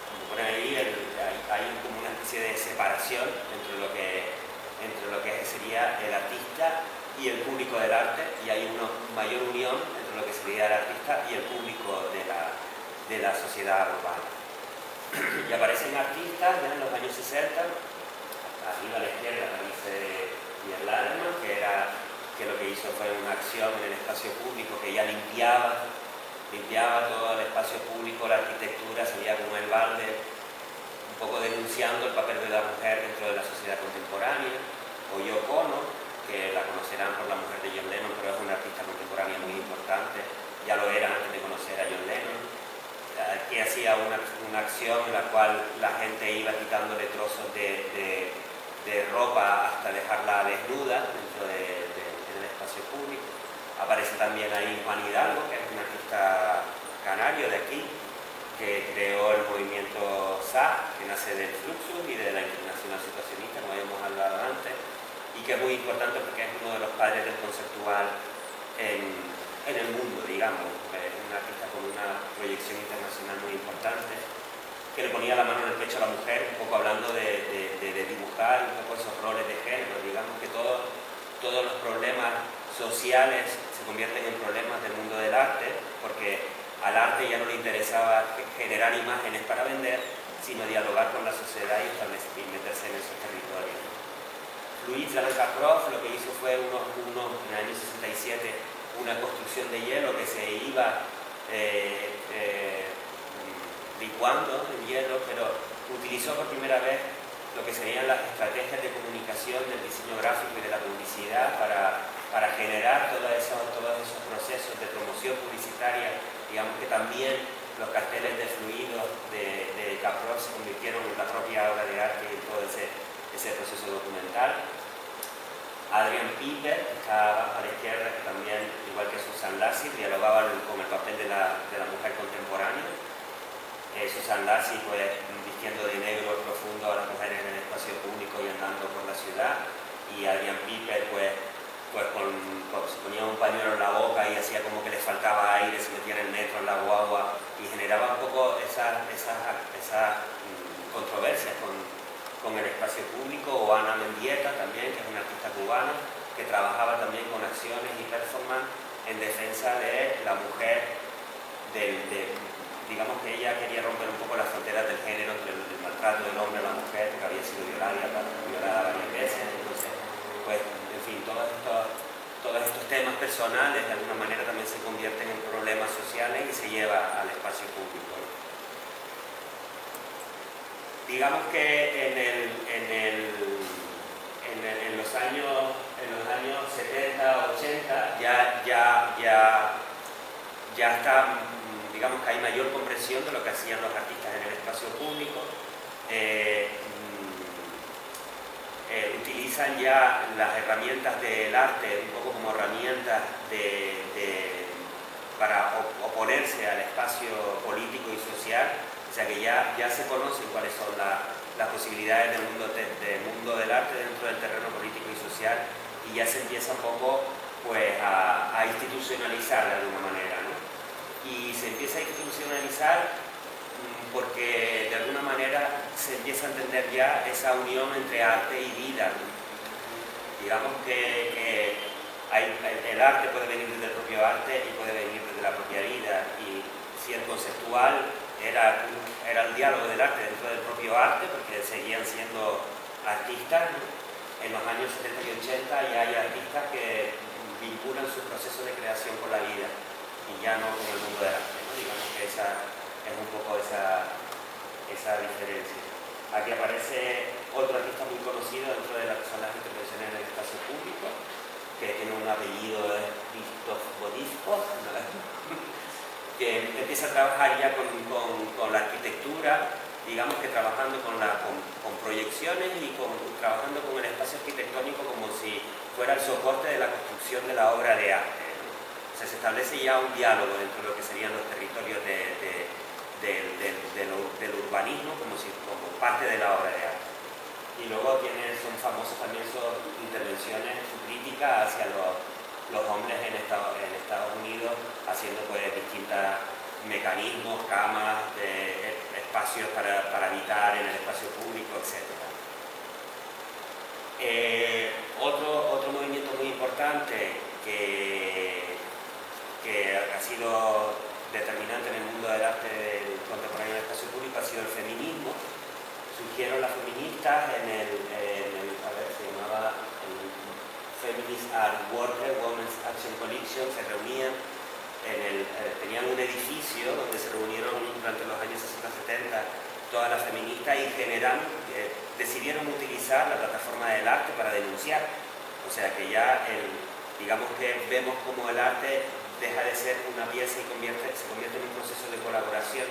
Como ponen ahí, hay como una especie de separación entre lo que sería el artista y el público del arte, y hay una mayor unión entre lo que sería el artista y el público de la sociedad urbana. Y aparecen artistas ya en los años 60, arriba a la izquierda aparece Pierre Laderman, que lo que hizo fue una acción en el espacio público, que ya limpiaba todo el espacio público, la arquitectura, salía con el balde, un poco denunciando el papel de la mujer dentro de la sociedad contemporánea. O Yoko Ono, que la conocerán por la mujer de John Lennon, pero es una artista contemporánea muy importante, ya lo era antes de conocer a John Lennon, que hacía una acción en la cual la gente iba quitándole trozos de ropa hasta dejarla desnuda dentro del espacio público. Aparece también ahí Juan Hidalgo, que es un artista canario de aquí, que creó el movimiento SA, que nace del Fluxus y de la Internacional Situacionista, como habíamos hablado antes, y que es muy importante porque es uno de los padres del conceptual en el mundo, digamos. Es un artista con una proyección internacional muy importante, que le ponía la mano en el pecho a la mujer, un poco hablando de dibujar un poco esos roles de género. Digamos que todos los problemas sociales se convierten en problemas del mundo del arte, porque al arte ya no le interesaba generar imágenes para vender, sino dialogar con la sociedad y meterse en esos territorios. Luis Lacan-Caprof lo que hizo fue en el año 67 una construcción de hielo que se iba licuando en hielo, pero utilizó por primera vez lo que serían las estrategias de comunicación del diseño gráfico y de la publicidad para generar todos esos procesos de promoción publicitaria. Digamos que también los carteles de fluidos de Caprof se convirtieron en la propia obra de arte y en todo ese proceso documental. Adrian Piper, que está abajo a la izquierda, que también, igual que Susan Lassi, dialogaba con el papel de la mujer contemporánea. Susan Lassi, pues, vistiendo de negro profundo a las mujeres en el espacio público y andando por la ciudad, y Adrian Piper, pues se ponía un pañuelo en la boca y hacía como que le faltaba aire, se metía en el metro, en la guagua, y generaba un poco esas controversias con el espacio público. O Ana Mendieta también, que es una artista cubana, que trabajaba también con acciones y performance en defensa de la mujer, digamos que ella quería romper un poco las fronteras del género, entre el maltrato del hombre a la mujer, porque había sido violada varias veces. Entonces, pues, en fin, fin, todos estos temas personales de alguna manera también se convierten en problemas sociales y se lleva al espacio público, ¿no? Digamos que en los años 70, 80 ya está, digamos que hay mayor comprensión de lo que hacían los artistas en el espacio público. Utilizan ya las herramientas del arte un poco como herramientas para oponerse al espacio político y social, o sea que ya se conocen cuáles son las posibilidades del mundo del arte dentro del terreno político y social, y ya se empieza un poco pues a institucionalizar de alguna manera, ¿no? Y se empieza a institucionalizar porque de alguna manera se empieza a entender ya esa unión entre arte y vida, ¿no? Digamos que el arte puede venir desde el propio arte y puede venir desde la propia vida, y si el conceptual era el diálogo del arte dentro del propio arte, porque seguían siendo artistas, ¿no? En los años 70 y 80 ya hay artistas que vinculan su proceso de creación con la vida y ya no con el mundo del arte, ¿no? Digamos que esa es un poco esa diferencia. Aquí aparece otro artista muy conocido dentro de las que son las intervenciones en el espacio público, que tiene un apellido de Christoph Bodisco, que empieza a trabajar ya con la arquitectura, digamos que trabajando con proyecciones y trabajando con el espacio arquitectónico como si fuera el soporte de la construcción de la obra de arte, ¿no? O sea, se establece ya un diálogo dentro de lo que serían los territorios del urbanismo como parte de la obra de arte. Y luego son famosas también sus intervenciones críticas hacia los hombres en Estados Unidos, haciendo pues distintos mecanismos, camas, espacios para habitar en el espacio público, etc. Otro movimiento muy importante que ha sido determinante en el mundo del arte contemporáneo en el espacio público ha sido el feminismo. Surgieron las feministas se llamaba Feminist Art Worker, Women's Action Collection, se reunían tenían un edificio donde se reunieron durante los años 60-70 todas las feministas y decidieron utilizar la plataforma del arte para denunciar. O sea que ya digamos que vemos como el arte deja de ser una pieza y se convierte en un proceso de colaboración,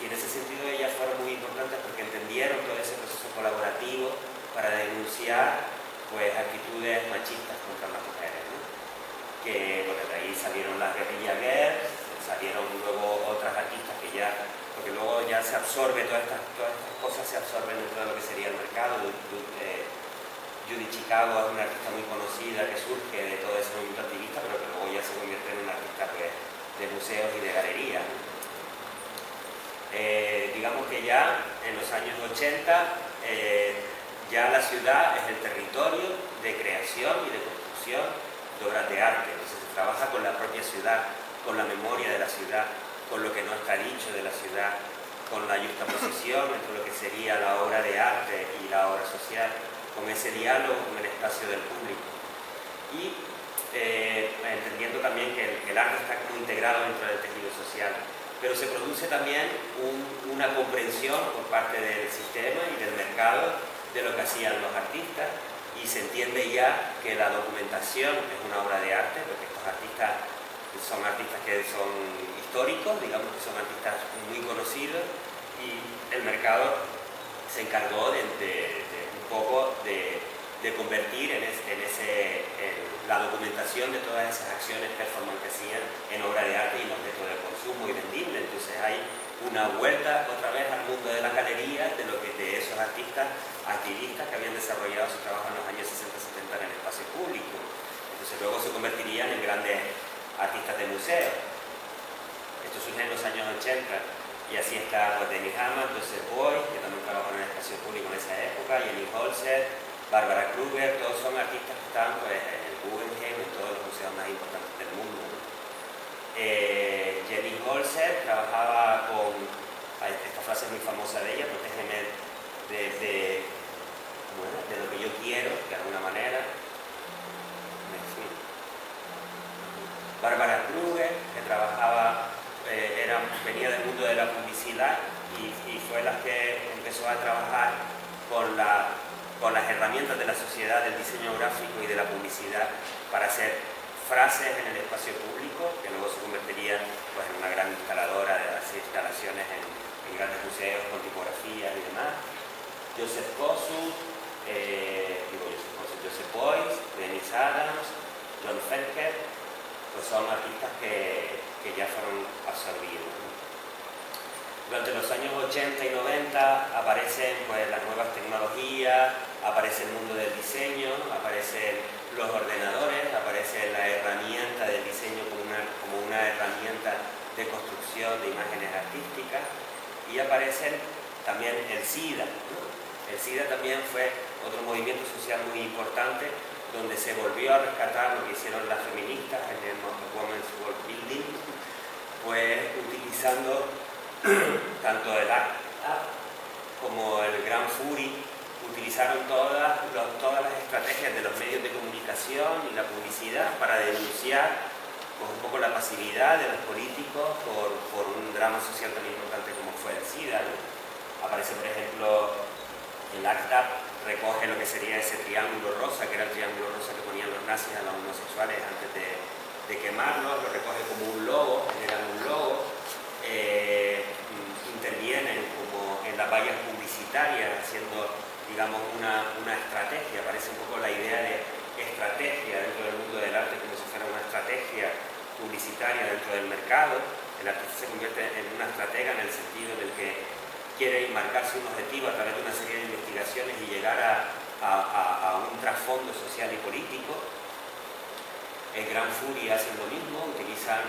y en ese sentido ellas fueron muy importantes porque entendieron todo ese proceso colaborativo para denunciar pues actitudes machistas contra las mujeres, ¿no? Que de ahí salieron las guerrilla girls, salieron luego otras artistas porque luego ya se absorbe, todas estas cosas se absorben dentro de lo que sería el mercado. Judy Chicago es una artista muy conocida que surge de todo ese movimiento activista, pero que luego ya se convierte en una artista pues, de museos y de galerías. Digamos que ya en los años 80 ya la ciudad es el territorio de creación y de construcción de obras de arte. Entonces se trabaja con la propia ciudad, con la memoria de la ciudad, con lo que no está dicho de la ciudad, con la yuxtaposición entre lo que sería la obra de arte y la obra social, con ese diálogo con el espacio del público. Y entendiendo también que el arte está como integrado dentro del tejido social, pero se produce también una comprensión por parte del sistema y del mercado de lo que hacían los artistas, y se entiende ya que la documentación es una obra de arte, porque estos artistas son artistas que son históricos, digamos que son artistas muy conocidos, y el mercado se encargó un poco de convertir la documentación de todas esas acciones performance que hacían en obra de arte y en objeto de consumo y vendible. Entonces hay una vuelta otra vez al mundo de las galerías de esos artistas activistas que habían desarrollado su trabajo en los años 60-70 en el espacio público. Entonces luego se convertirían en grandes artistas de museo. Esto surge en los años 80, y así está pues, Dennis Hammond, Joseph Beuys, que también trabajó en el espacio público en esa época, Jenny Holzer, Barbara Kruger, todos son artistas que están pues, en el Guggenheim, en todos los museos más importantes del mundo, ¿no? Jenny Holzer trabajaba esta frase es muy famosa de ella, protégeme de lo que yo quiero, de alguna manera. Bárbara Kruger, que venía del mundo de la publicidad y fue la que empezó a trabajar con las herramientas de la sociedad del diseño gráfico y de la publicidad para hacer frases en el espacio público, que luego se convertiría pues, en una gran instaladora de las instalaciones en grandes museos con tipografía y demás. Joseph Beuys, Dennis Adams, John Felker, pues son artistas que ya fueron absorbidos. Durante los años 80 y 90 aparecen pues, las nuevas tecnologías, aparece el mundo del diseño, aparecen los ordenadores, aparece la herramienta del diseño como una herramienta de construcción de imágenes artísticas, y aparecen también el SIDA, ¿no? El SIDA también fue otro movimiento social muy importante donde se volvió a rescatar lo que hicieron las feministas en el Women's World Building, pues utilizando tanto el ACT como el Grand Fury, utilizaron todas las estrategias de los medios de comunicación y la publicidad para denunciar pues, un poco la pasividad de los políticos por un drama social tan importante como fue el SIDA, ¿no? Aparece, por ejemplo, el ACT recoge lo que sería ese triángulo rosa, que era el triángulo rosa que ponían los nazis a los homosexuales antes de quemarlos, lo recoge como un logo, generan un logo, intervienen como en las vallas publicitarias, haciendo, digamos, una estrategia. Aparece un poco la idea de estrategia dentro del mundo del arte, como si fuera una estrategia publicitaria dentro del mercado. El artista se convierte en una estratega en el sentido en el que quiere marcarse un objetivo a través de una serie de investigaciones y llegar a un trasfondo social y político. El Grand Fury hacen lo mismo, utilizan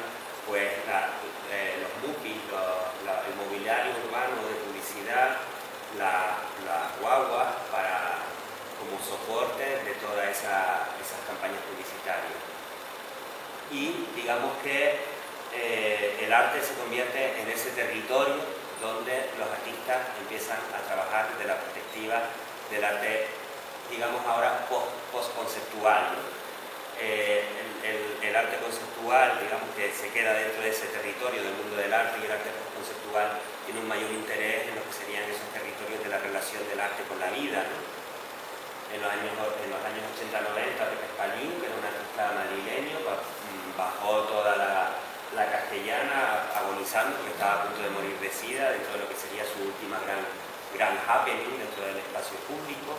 pues, los MUPIs, el mobiliario urbano de publicidad, las guaguas como soporte de todas esas campañas publicitarias. Y digamos que el arte se convierte en ese territorio donde los artistas empiezan a trabajar desde la perspectiva del arte, digamos ahora post-conceptual, ¿no? El arte conceptual, digamos que se queda dentro de ese territorio del mundo del arte, y el arte post-conceptual tiene un mayor interés en lo que serían esos territorios de la relación del arte con la vida, ¿no? En los años 80-90, Pepe Espaliú, que era un artista madrileño, bajó toda la castellana agonizando porque estaba a punto de morir de sida dentro de lo que sería su última gran happening dentro del espacio público.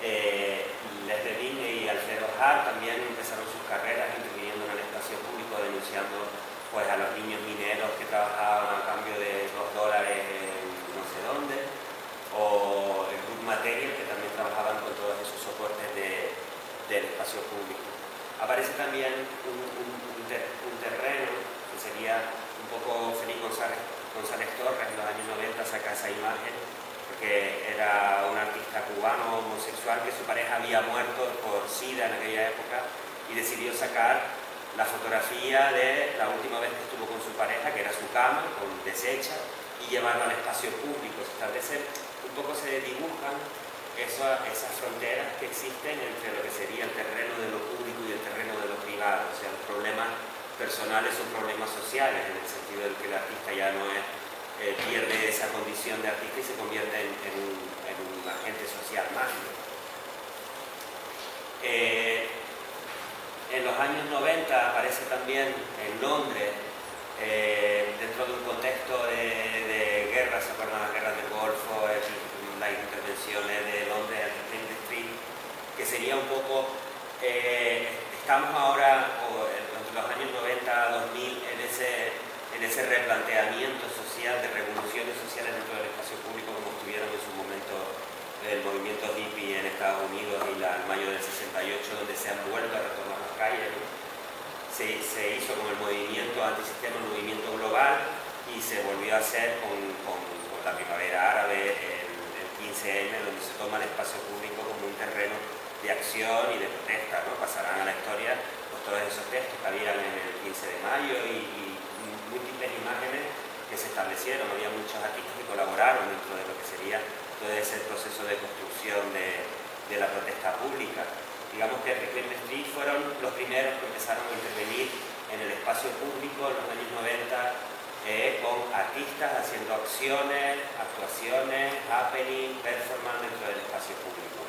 Les Vigne y Alfredo Hart también empezaron sus carreras interviniendo en el espacio público, denunciando pues, a los niños mineros que trabajaban a cambio de $2 en no sé dónde, o el Group Material, que también trabajaban con todos esos soportes del espacio público. Aparece también un terreno que sería un poco Félix González Torres en los años 90, saca esa imagen porque era un artista cubano homosexual que su pareja había muerto por SIDA en aquella época y decidió sacar la fotografía de la última vez que estuvo con su pareja, que era su cama, deshecha, y llevarla al espacio público. Se establece, un poco se dibujan esas fronteras que existen entre lo que sería el terreno de lo público y el terreno de lo privado. O sea, los problemas personales son problemas sociales, en el sentido de que el artista ya no pierde esa condición de artista y se convierte en un agente social más. En los años 90 aparece también en Londres, dentro de un contexto de guerra, ¿se acuerdan las guerras del Golfo? Las intervenciones de Londres en Flinders Street, que sería un poco, estamos ahora, entre los años 90-2000, en ese replanteamiento social, de revoluciones sociales dentro del espacio público, como estuvieron en su momento el movimiento hippie en Estados Unidos y el mayo del 68, donde se han vuelto a retomar las calles, ¿no? Se hizo con el movimiento antisistema, el movimiento global, y se volvió a hacer con la primavera árabe, el 15M, donde se toma el espacio público como un terreno de acción y de protesta, ¿no? Pasarán a la historia pues, todos esos textos que habían en el 15 de mayo y múltiples imágenes que se establecieron. Había muchos artistas que colaboraron dentro de lo que sería todo ese proceso de construcción de la protesta pública. Digamos que Flinders Street fueron los primeros que empezaron a intervenir en el espacio público en los años 90 con artistas haciendo acciones, actuaciones, happening, performance dentro del espacio público.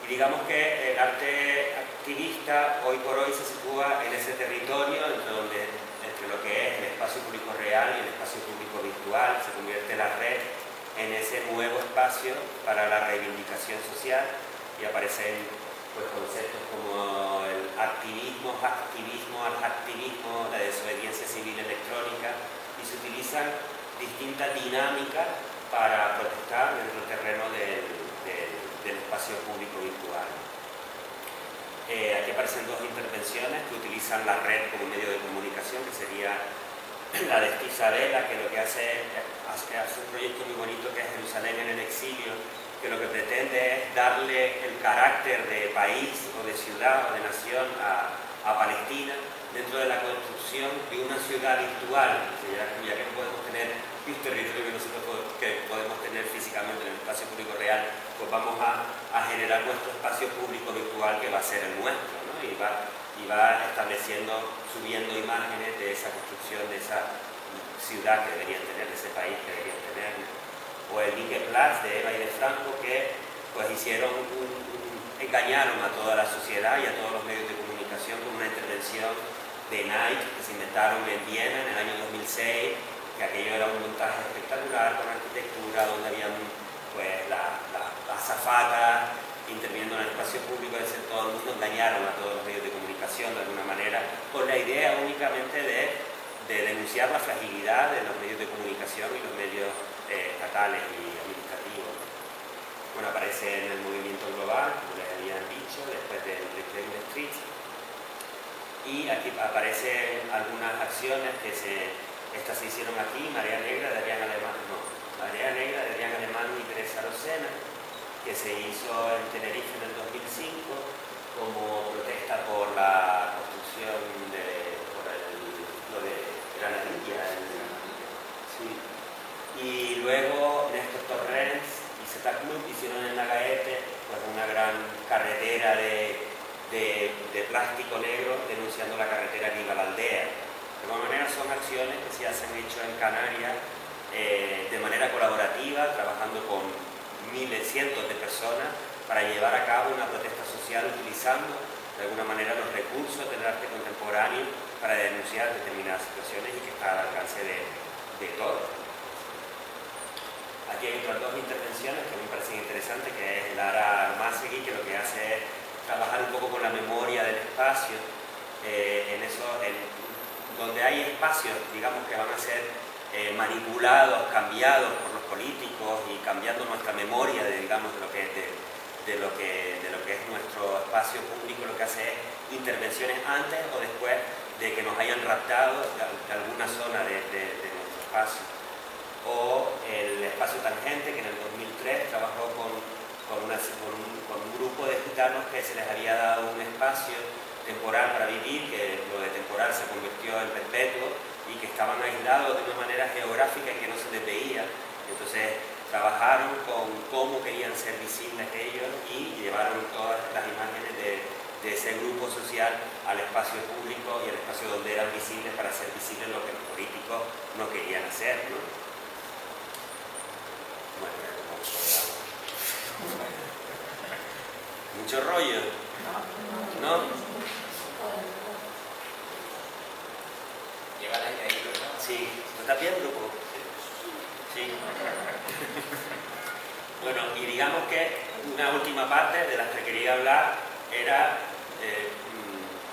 Y digamos que el arte activista hoy por hoy se sitúa en ese territorio entre lo que es el espacio público real y el espacio público virtual. Se convierte la red en ese nuevo espacio para la reivindicación social y aparecen pues, conceptos como el activismo, la desobediencia civil electrónica, y se utilizan distintas dinámicas para protestar dentro del terreno del espacio público virtual. Aquí aparecen dos intervenciones que utilizan la red como medio de comunicación, que sería la de Steve Sabela, que lo que hace un proyecto muy bonito que es Jerusalén en el exilio, que lo que pretende es darle el carácter de país o de ciudad o de nación a Palestina dentro de la construcción de una ciudad virtual, ya que no podemos tener un territorio que nosotros podemos tener físicamente en el espacio público real, pues vamos a generar nuestro espacio público virtual que va a ser el nuestro, ¿no? Y va estableciendo, subiendo imágenes de esa construcción, de esa ciudad que deberían tener, de ese país que deberían tener. O el Ligue Plus de Eva y de Franco, que pues engañaron a toda la sociedad y a todos los medios de comunicación con una intervención de Nike que se inventaron en Viena en el año 2006, que aquello era un montaje espectacular con arquitectura, donde habían pues las azafatas interviniendo en el espacio público, es decir, todo el mundo, engañaron a todos los medios de comunicación de alguna manera, con la idea únicamente de denunciar la fragilidad de los medios de comunicación y los medios estatales y administrativos. Bueno, aparece en el movimiento global, como les habían dicho, después del Reclaim the Streets, y aquí aparecen algunas acciones que estas se hicieron aquí, Marea Negra de Adrián Alemán y Teresa Rosena, que se hizo en Tenerife en el 2005 como protesta por la construcción por lo de Granadilla. Sí. Y luego Néstor Torrens y Zeta Club hicieron en Nagaete pues una gran carretera de plástico negro denunciando la carretera que iba a la aldea. De alguna manera son acciones que se han hecho en Canarias de manera colaborativa, trabajando con cientos de personas para llevar a cabo una protesta social utilizando de alguna manera los recursos del arte contemporáneo para denunciar determinadas situaciones y que está al alcance de todos. Aquí hay otras dos intervenciones que me parecen interesantes, que es Lara Armásegui, que lo que hace es trabajar un poco con la memoria del espacio, donde hay espacios, digamos, que van a ser manipulados, cambiados por los políticos y cambiando nuestra memoria de lo que es nuestro espacio público. Lo que hace es intervenciones antes o después de que nos hayan raptado de alguna zona de nuestro espacio. O el espacio Tangente, que en el 2003 trabajó con un grupo de gitanos que se les había dado un espacio temporal para vivir, que lo de temporal se convirtió en perpetuo, y que estaban aislados de una manera geográfica que no se les veía. Entonces trabajaron con cómo querían ser visibles ellos y llevaron todas las imágenes de ese grupo social al espacio público y al espacio donde eran visibles, para hacer visibles lo que los políticos no querían hacer, ¿no? Bueno, mucho rollo, ¿no? Llévala ahí, ¿verdad? Sí, ¿lo estás viendo, grupo? Sí. Bueno, y digamos que una última parte de las que quería hablar era,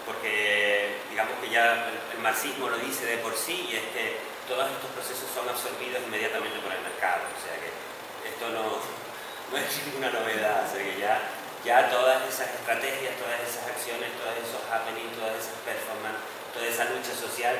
porque digamos que ya el marxismo lo dice de por sí, y es que todos estos procesos son absorbidos inmediatamente por el mercado, o sea que esto no es ninguna novedad, o sea que ya todas esas estrategias, todas esas acciones, todos esos happenings, todas esas performances, toda esa lucha social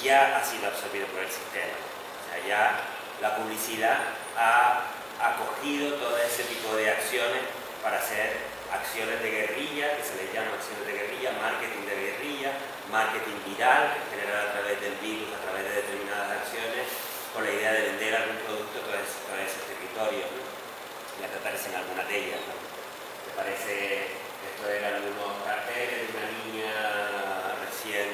ya ha sido absorbido por el sistema. O sea, ya la publicidad ha acogido todo ese tipo de acciones para hacer acciones de guerrilla, que se les llama acciones de guerrilla, marketing de guerrilla, marketing viral, que generar a través del virus, a través de determinadas acciones, con la idea de vender algún producto a través de ese territorio, ¿no? Ya te aparecen algunas de ellas, ¿no? Te parece, esto eran algunos carteles de una niña recién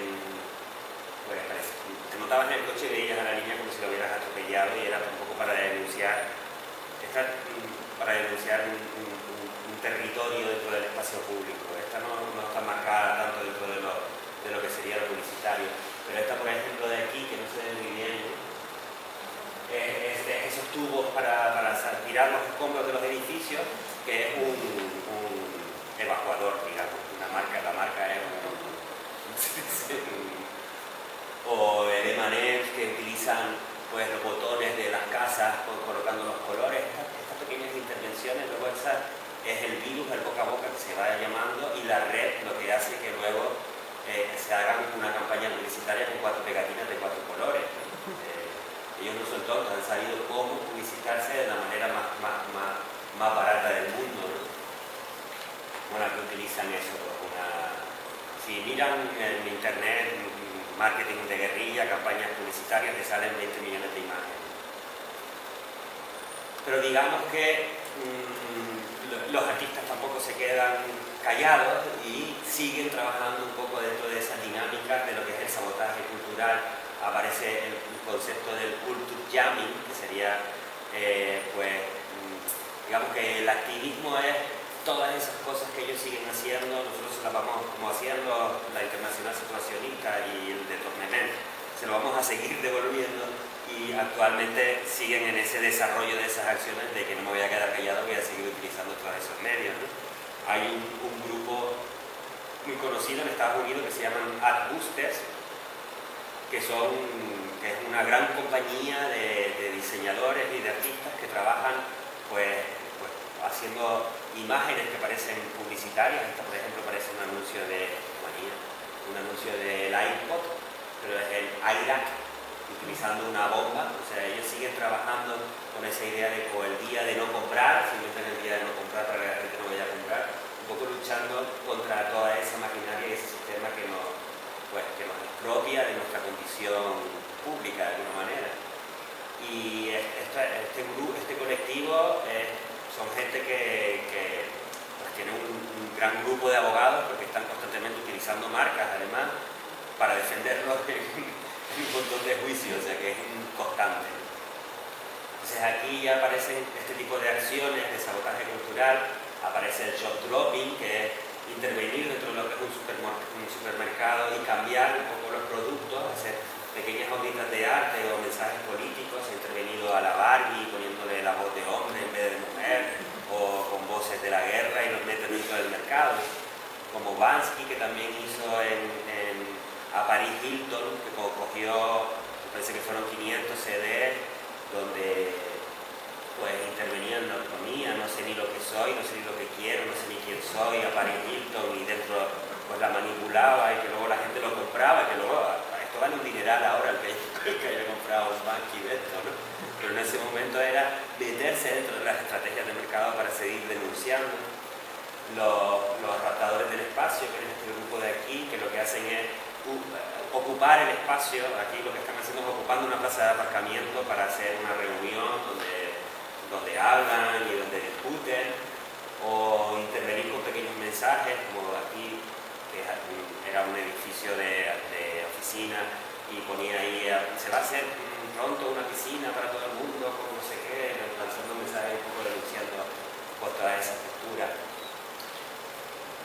tubos para tirar los escombros de los edificios, que es un evacuador, digamos, la marca es o el M&M's que utilizan pues los botones de las casas colocando los colores. Estas pequeñas intervenciones, luego esa es el virus, el boca a boca que se vaya llamando, y la red lo que hace que luego se hagan una campaña publicitaria con 4 pegatinas de 4 colores. Ellos no son tontos, han sabido cómo publicitarse de la manera más barata del mundo, ¿no? Bueno, aquí utilizan eso. Si miran en internet, marketing de guerrilla, campañas publicitarias, les salen 20 millones de imágenes. Pero digamos que los artistas tampoco se quedan callados y siguen trabajando un poco dentro de esas dinámicas de lo que es el sabotaje cultural. Aparece el concepto del culture jamming, que sería, digamos que el activismo es todas esas cosas que ellos siguen haciendo. Nosotros las vamos, como haciendo la Internacional Situacionista y el de Tornement, se lo vamos a seguir devolviendo, y actualmente siguen en ese desarrollo de esas acciones de que no me voy a quedar callado, voy a seguir utilizando todos esos medios, ¿no? Hay un grupo muy conocido en Estados Unidos que se llaman Adboosters, que es una gran compañía de diseñadores y de artistas que trabajan pues haciendo imágenes que parecen publicitarias. Esta, por ejemplo, parece un anuncio del iPod, pero es el iRack utilizando una bomba. O sea, ellos siguen trabajando con esa idea de el día de no comprar, simplemente el día de no comprar para que la gente no vaya a comprar, un poco luchando contra toda esa maquinaria y ese sistema que nos expropia de nuestra condición pública de alguna manera. Y este colectivo son gente que tiene un gran grupo de abogados, porque están constantemente utilizando marcas además para defenderlos en un montón de juicios, o sea que es un constante. Entonces aquí ya aparecen este tipo de acciones de sabotaje cultural. Aparece el shop dropping, que es intervenir dentro de lo que es un supermercado y cambiar un poco los productos, hacer pequeñas obras de arte o mensajes políticos. Ha intervenido a la Barbie poniéndole la voz de hombre en vez de mujer, o con voces de la guerra, y los mete dentro del mercado. Como Bansky, que también hizo a Paris Hilton, que cogió, me parece que fueron 500 CDs, donde pues intervenía en la autonomía, no sé ni lo que soy, no sé ni lo que quiero, no sé ni quién soy, a Paris Hilton, y dentro pues la manipulaba, y que luego la gente lo compraba, que luego esto vale un dineral ahora el que haya comprado un Bansky de esto, ¿no? Pero en ese momento era meterse dentro de las estrategias de mercado para seguir denunciando. Los raptadores del espacio, que es este grupo de aquí, que lo que hacen es ocupar el espacio. Aquí lo que están haciendo es ocupando una plaza de aparcamiento para hacer una reunión donde hablan y donde discuten, o intervenir con pequeños mensajes, como aquí, que era un edificio de oficina, y ponía ahí, se va a hacer pronto una piscina para todo el mundo, como no sé qué, lanzando mensajes un poco denunciando por toda esa postura.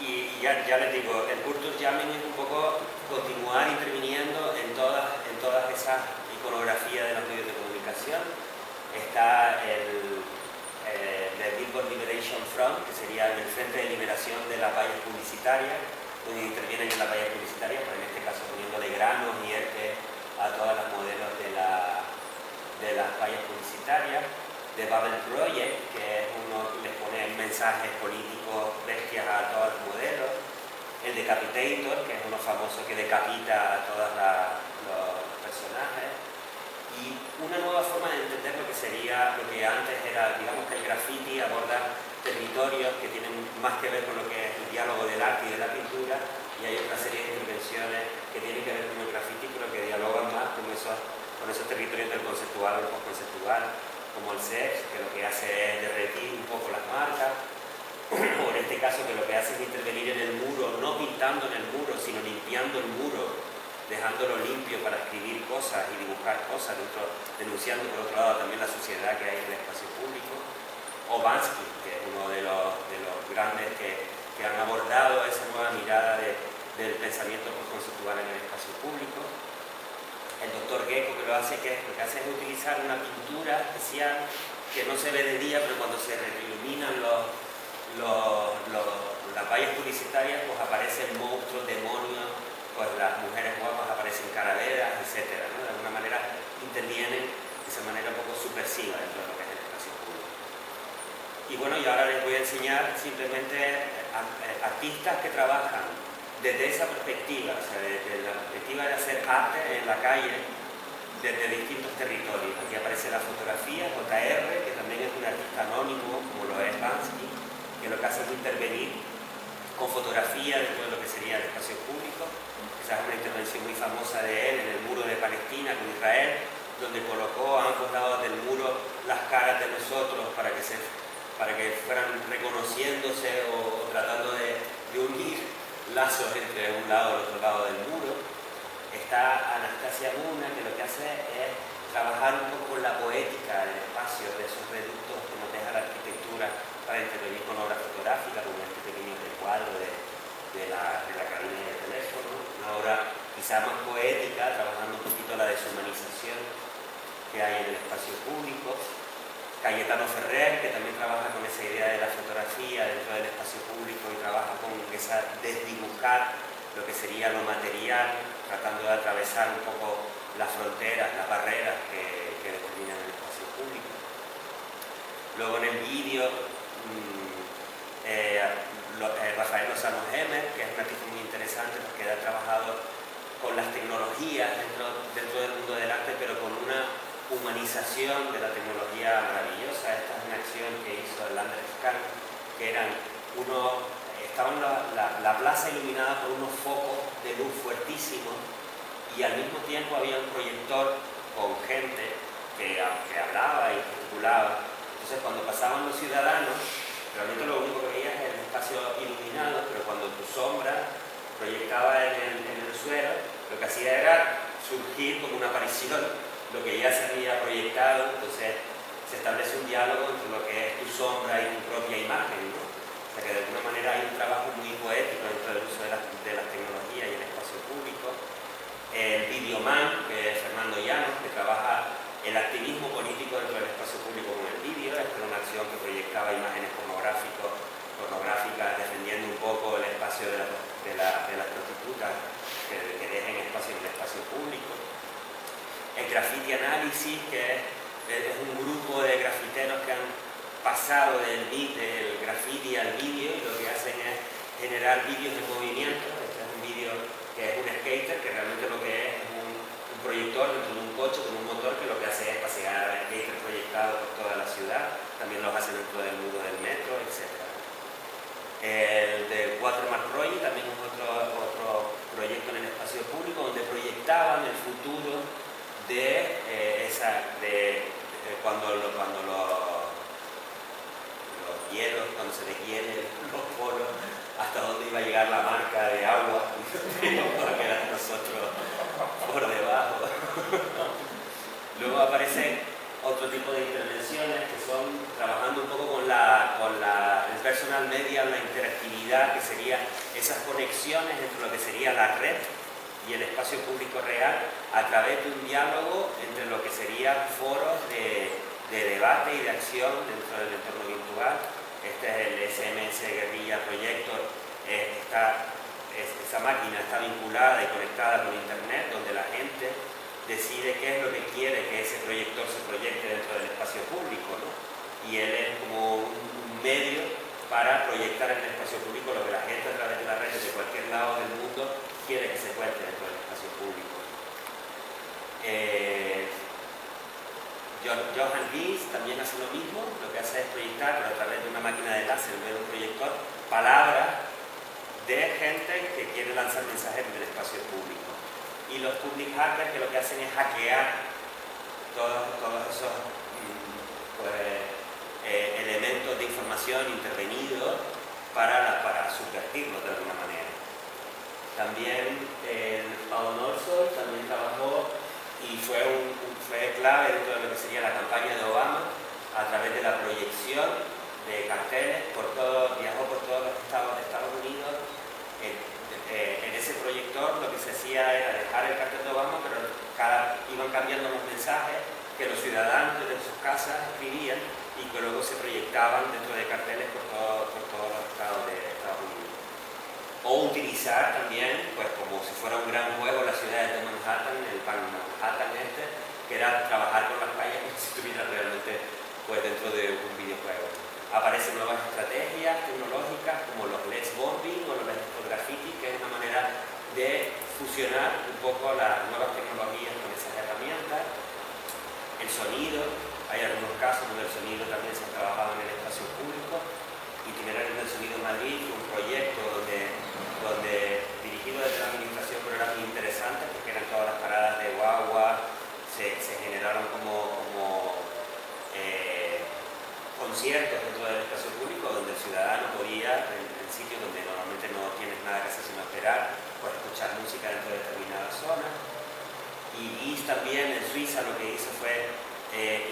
Y ya les digo, el culture jamming es un poco continuar interviniendo en todas esas iconografías de los medios de comunicación. Está el Billboard Liberation Front, que sería el Frente de Liberación de las vallas publicitarias, donde intervienen en las vallas publicitarias, pero en este caso poniéndole granos y ERTE a todas las modelos de las vallas publicitarias. The Babel Project, que es uno que les pone mensajes políticos bestias a todos los modelos. El Decapitator, que es uno famoso que decapita a todos los personajes. Y una nueva forma de entender lo que sería, lo que antes era, digamos que el graffiti aborda territorios que tienen más que ver con lo que es el diálogo del arte y de la pintura, y hay otra serie de intervenciones que tienen que ver con el graffiti, pero que dialogan más con esos territorios del conceptual o el postconceptual, como el sex, que lo que hace es derretir un poco las marcas, o en este caso que lo que hace es intervenir en el muro, no pintando en el muro, sino limpiando el muro, dejándolo limpio para escribir cosas y dibujar cosas, denunciando por otro lado también la suciedad que hay en el espacio público. O Bansky, que es uno de los grandes que han abordado esa nueva mirada del pensamiento postconceptual en el espacio público. el doctor Gecko, que lo que hace es utilizar una pintura especial que no se ve de día, pero cuando se iluminan las vallas publicitarias, pues aparecen monstruos, demonios, pues las mujeres guapas aparecen calaveras, etcétera, ¿no? De alguna manera intervienen de esa manera un poco subversiva dentro de lo que es el espacio público. Y bueno, y ahora les voy a enseñar simplemente artistas que trabajan desde esa perspectiva, o sea, desde la perspectiva de hacer arte en la calle, desde distintos territorios. Aquí aparece la fotografía, JR, que también es un artista anónimo, como lo es Bansky, que lo que hace es intervenir con fotografía dentro de lo que sería el espacio público. Esa es una intervención muy famosa de él en el muro de Palestina con Israel, donde colocó a ambos lados del muro las caras de nosotros para que fueran reconociéndose o tratando de unir lazos entre un lado y el otro lado del muro. Está Anastasia Muna, que lo que hace es trabajar un poco con la poética del espacio, de esos reductos que nos deja la arquitectura para intervenir con obra fotográfica, como este pequeño recuadro de la cabina de teléfono, una obra quizá más poética, trabajando un poquito la deshumanización que hay en el espacio público. Cayetano Ferrer, que también trabaja con esa idea de la fotografía dentro del espacio público y trabaja con esa desdibujar lo que sería lo material, tratando de atravesar un poco las fronteras, las barreras que determinan el espacio público. Luego en el vídeo, Rafael Lozano Hemer, que es un artista muy interesante porque ha trabajado con las tecnologías dentro del mundo del arte, pero con una humanización de la tecnología maravillosa. Esta es una acción que hizo el Landescan, que estaban la plaza iluminada por unos focos de luz fuertísimos y al mismo tiempo había un proyector con gente que hablaba y gesticulaba. Entonces cuando pasaban los ciudadanos, realmente lo único que veías era el espacio iluminado, pero cuando tu sombra proyectaba en el suelo, lo que hacía era surgir como una aparición lo que ya se había proyectado. Entonces se establece un diálogo entre lo que es tu sombra y tu propia imagen, ¿no? O sea que de alguna manera hay un trabajo muy poético dentro del uso de las tecnologías y el espacio público. El Videoman, que es Fernando Llanos, que trabaja el activismo político dentro del espacio público con el vídeo. Esta era una acción que proyectaba imágenes pornográficas, defendiendo un poco el espacio de las prostitutas que dejen espacio en el espacio público. El Graffiti Análisis, que es un grupo de grafiteros que han pasado del graffiti al vídeo y lo que hacen es generar vídeos en movimiento. Este es un vídeo que es un skater, que realmente lo que es un proyector dentro de un coche con un motor que lo que hace es pasear al skater proyectado por toda la ciudad. También los hacen dentro del muro del metro, etc. El de Watermark Project también es otro proyecto en el espacio público donde proyectaban el futuro cuando los hielos, cuando se deshielen los polos, hasta dónde iba a llegar la marca de agua para quedar nosotros por debajo. Luego aparecen otro tipo de intervenciones que son trabajando un poco con el personal media, la interactividad, que sería esas conexiones entre lo que sería la red y el espacio público real a través de un diálogo entre lo que serían foros de debate y de acción dentro del entorno virtual. Este es el SMS Guerrilla Projector. Esa máquina está vinculada y conectada con internet, donde la gente decide qué es lo que quiere que ese proyector se proyecte dentro del espacio público, ¿no? Y él es como un medio para proyectar en el espacio público lo que la gente a través de las redes de cualquier lado del mundo quiere que se cuente dentro del espacio público. Johan Gies también hace lo mismo, lo que hace es proyectar, pero a través de una máquina de láser en vez de un proyector, palabras de gente que quiere lanzar mensajes en el espacio público. Y los public hackers, que lo que hacen es hackear todos esos elementos de información intervenidos para subvertirlo de alguna manera. También Paul Norsol también trabajó y fue clave dentro de lo que sería la campaña de Obama a través de la proyección de carteles viajó por todos los estados de Estados Unidos. En ese proyector lo que se hacía era dejar el cartel de Obama, pero iban cambiando los mensajes que los ciudadanos desde sus casas escribían y que luego se proyectaban dentro de carteles por todos los estados de Estados Unidos. O utilizar también, pues como si fuera un gran juego, las ciudades de Manhattan, el Pan Manhattan que era trabajar con las calles como si estuviera realmente pues, dentro de un videojuego. Aparecen nuevas estrategias tecnológicas como los Let's Bombing o los Let's Graffiti, que es una manera de fusionar un poco las nuevas tecnologías con esas herramientas. El sonido, hay algunos casos donde el sonido también se ha trabajado en el espacio público. Itinerarios del Sonido Madrid, un proyecto donde dirigido desde la administración, pero era muy interesante porque eran todas las paradas de guagua, se generaron como conciertos dentro del espacio público donde el ciudadano podía, en sitios donde normalmente no tienes nada que hacer sino esperar, pues escuchar música dentro de determinadas zonas. Y GIS también en Suiza lo que hizo fue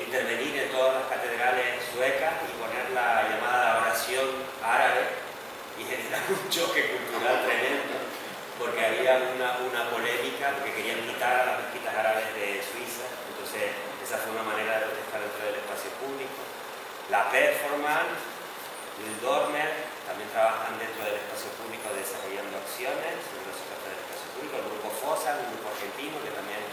intervenir en todas las catedrales suecas y poner la llamada oración árabe y generar un choque cultural tremendo porque había una polémica porque querían quitar a las mezquitas árabes de Suiza. Entonces esa fue una manera de protestar dentro del espacio público. La performance, el Dormer también trabajan dentro del espacio público desarrollando acciones en los espacios del espacio público. El grupo FOSA, un grupo argentino que también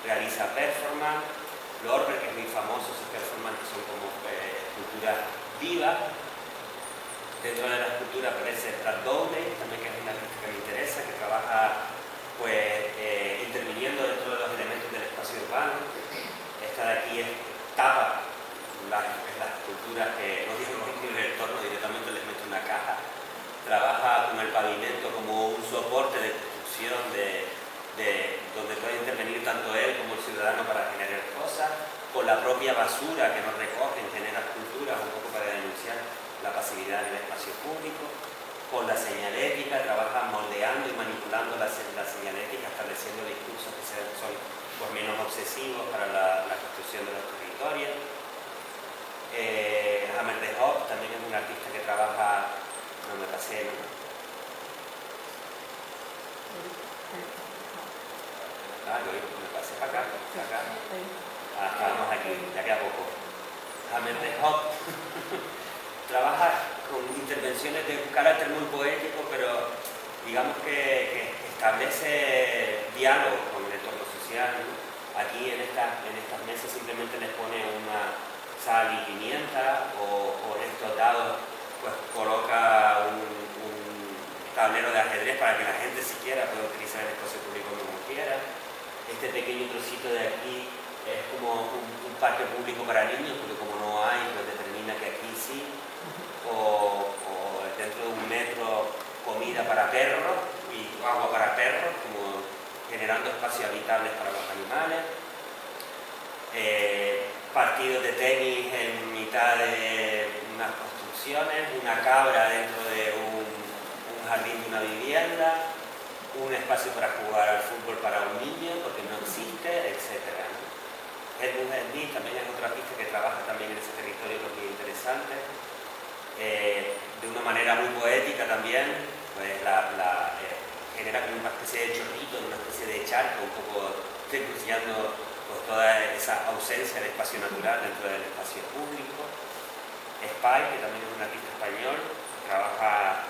realiza performance. Lorber, que es muy famoso, sus performances son como esculturas vivas. Dentro de la escultura aparece Brad Dowley, también que es una artista que me interesa, que trabaja pues, interviniendo dentro de los elementos del espacio urbano. Esta de aquí es tapa las esculturas que no digo en el entorno, directamente les mete una caja. Trabaja con el pavimento como un soporte de construcción donde puede intervenir tanto él como el ciudadano para generar cosas, con la propia basura que nos recogen, genera esculturas un poco para denunciar la pasividad en el espacio público, con la señalética, trabaja moldeando y manipulando la señalética, estableciendo discursos que son por menos obsesivos para la construcción de los territorios. Hammer de Hopp también es un artista que trabaja, no me pasé, ¿no? Me pasé para acá. Estamos aquí, de aquí a poco. Hammer de Hopp trabaja con intervenciones de un carácter muy poético, pero digamos que establece diálogo con el entorno social, ¿no? Aquí en estas mesas simplemente les pone una sal y pimienta o en estos dados pues coloca un tablero de ajedrez para que la gente siquiera pueda utilizar el espacio público como quiera. Este pequeño trocito de aquí es como un parque público para niños, porque como no hay, pues determina que aquí sí, o dentro de un metro comida para perros y agua para perros, como generando espacios habitables para los animales. Partidos de tenis en mitad de unas construcciones, una cabra dentro de un jardín de una vivienda, un espacio para jugar al fútbol para un niño porque no existe, etc. Edmund Smith también es otro artista que trabaja también en ese territorio que es muy interesante, de una manera muy poética también, pues genera como una especie de chorrito, una especie de charco, un poco denunciando pues, toda esa ausencia de espacio natural dentro del espacio público. Spy, que también es un artista español, trabaja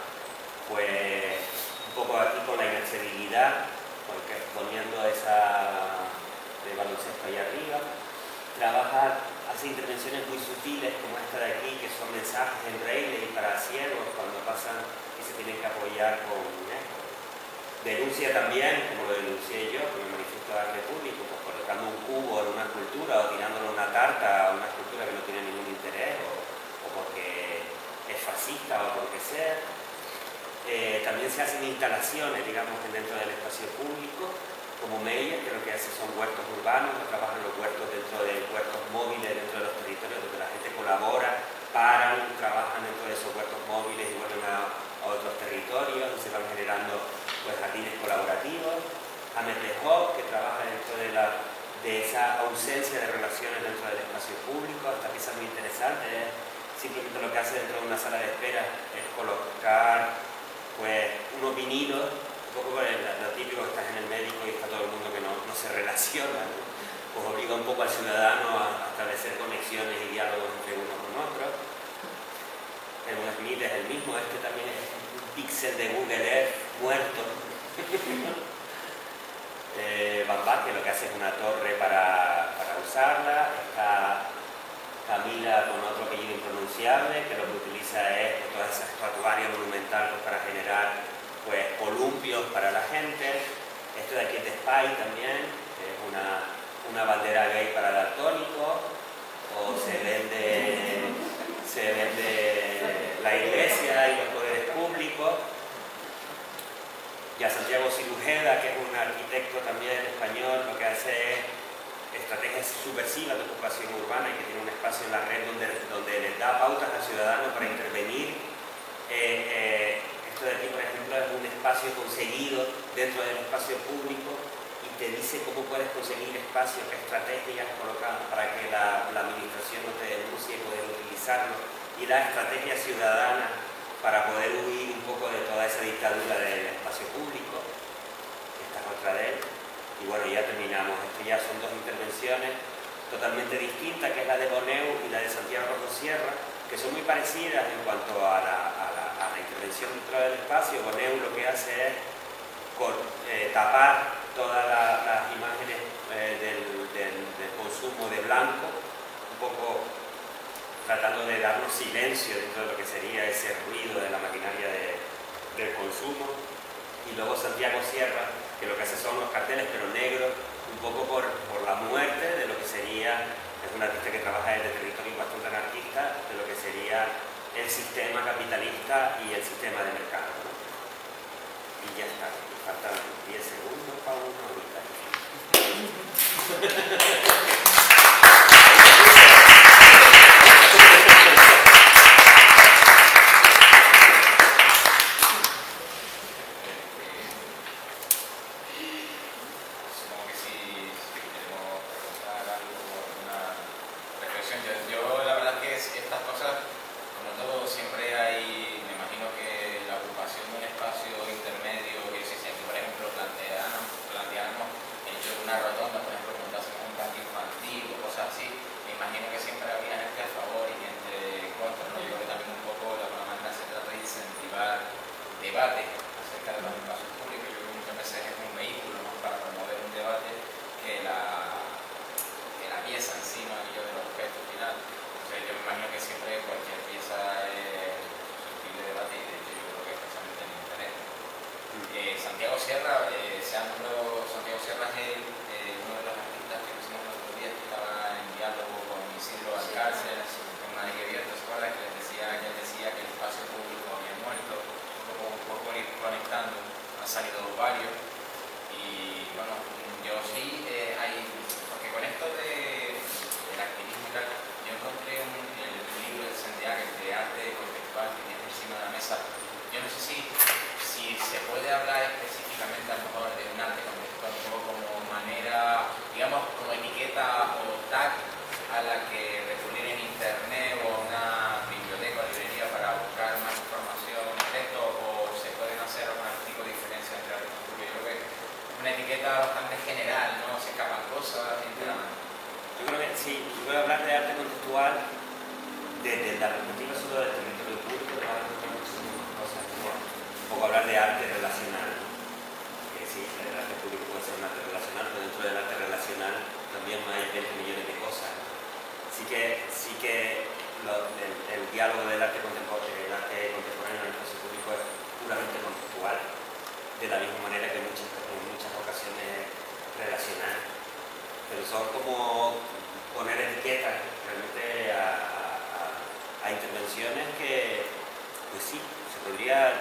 pues un poco aquí con la inaccesibilidad, porque poniendo esa de baloncesto ahí arriba. Hace intervenciones muy sutiles como esta de aquí, que son mensajes en braille para ciegos cuando pasan y se tienen que apoyar con esto. Denuncia también, como lo denuncié yo, con el manifiesto de arte público, pues colocando un cubo en una escultura o tirándole una tarta a una escultura que no tiene ningún interés o porque es fascista o por lo que sea. También se hacen instalaciones, digamos, dentro del espacio público, como Meyer, que lo que hace son huertos urbanos, que trabajan los huertos dentro de huertos móviles, dentro de los territorios donde la gente colabora, paran, trabajan dentro de esos huertos móviles y vuelven a otros territorios, y se van generando pues, jardines colaborativos. Hammer de Hopp, que trabaja dentro de esa ausencia de relaciones dentro del espacio público. Esta pieza muy interesante, simplemente lo que hace dentro de una sala de espera es colocar pues, unos vinilos, un poco lo típico que estás en el médico y está todo el mundo que no se relaciona, ¿no? mismo, este también es un píxel de Google Earth muerto. Bambá, que lo que hace es una torre para usarla. Está Camila con otro apellido impronunciable, que lo que utiliza es toda esa estatuaria monumental para generar pues columpios para la gente. Esto de aquí es de Spy también, que es una bandera gay para daltónicos. O se vende la iglesia y los poderes públicos. Ya Santiago Cirujeda, que es un arquitecto también español, lo que hace es estrategias subversivas de ocupación urbana y que tiene un espacio en la red donde les da pautas al ciudadano para intervenir. Esto de aquí, por ejemplo, es un espacio conseguido dentro del espacio público y te dice cómo puedes conseguir espacios, qué estrategias colocar para que la administración no te denuncie y poder utilizarlo, y la estrategia ciudadana para poder huir un poco de toda esa dictadura del espacio público. Esta es otra de él. Y bueno, ya terminamos. Esto ya son dos intervenciones totalmente distintas, que es la de Boneu y la de Santiago Sierra, que son muy parecidas en cuanto a la intervención dentro del espacio. Boneu lo que hace es tapar todas las imágenes del consumo de blanco, un poco tratando de darnos silencio dentro de lo que sería ese ruido de la maquinaria del consumo. Y luego Santiago Sierra, que lo que hace son los carteles, pero negros, un poco por la muerte de lo que sería, es un artista que trabaja desde territorios bastante anarquistas, de lo que sería el sistema capitalista y el sistema de mercado, ¿no? Y ya está, faltan 10 segundos para una horita. Yo la verdad que estas cosas, como todo, siempre hay, me imagino que la ocupación de un espacio intermedio, que si aquí por ejemplo planteamos entre una rotonda, por ejemplo, cuando hacemos un parque infantil o cosas así, me imagino que siempre había gente a favor y gente en contra, ¿no? Yo creo que también un poco de alguna manera se trata de incentivar debate acerca de los espacios públicos. Yo creo que muchas veces es un vehículo, ¿no?, para promover un debate que la pieza en sí, no aquello del objeto final. Entonces yo me imagino que siempre cualquier pieza es susceptible de debate, y de hecho yo creo que es precisamente mi interés. Santiago Sierra, Santiago Sierra es uno de los artistas que pusimos el otro día, que estaba en diálogo con Isidro Alcácer, en Madrid Abierto, ¿se acuerdan? Que él decía que el espacio público había muerto, un poco ir conectando, han salido varios, y bueno, yo sí, porque con esto del activismo y tal, yo encontré el libro de Santiago de arte contextual que tiene encima de la mesa. Yo no sé si se puede hablar específicamente a lo mejor de un arte contextual como manera, digamos, como etiqueta o tag a la que recurrir en internet o a una biblioteca o librería para buscar más información de esto, o se pueden hacer algún tipo de diferencia entre arte contextual. Yo creo que es una etiqueta bastante general, ¿no? Se escapan cosas, sinceramente. Yo creo que sí, yo voy a hablar de arte contextual desde la perspectiva solo del territorio público, de muchísimas cosas, como un poco hablar de arte relacional, ¿no? Que sí, el arte público puede ser un arte relacional, pero dentro del arte relacional también hay 20 millones de cosas, ¿no? Sí que el diálogo del arte contemporáneo en el espacio público es puramente contextual, de la misma manera que en muchas ocasiones relacional, pero son como poner etiquetas realmente a intervenciones que, pues sí, se podría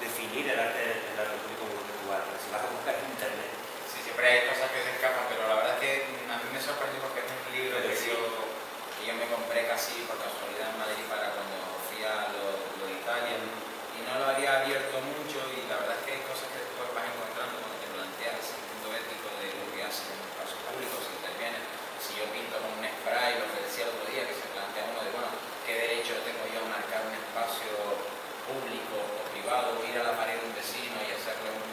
definir el arte público como contextual, pero si vas a buscar en internet. Sí, siempre hay cosas que se escapan, pero la verdad es que a mí me sorprendió porque es un libro que yo me compré casi por casualidad en Madrid para cuando fui a lo de Italia, y no lo había abierto mucho, y la verdad es que hay cosas que después vas encontrando cuando te planteas ese punto ético de lo que hacen en espacios públicos, si intervienen. Si yo pinto con un spray, lo que decía el otro día, que se plantea uno de, bueno, ¿qué derecho tengo yo a marcar un espacio público o privado, ir a la pared de un vecino y hacerle un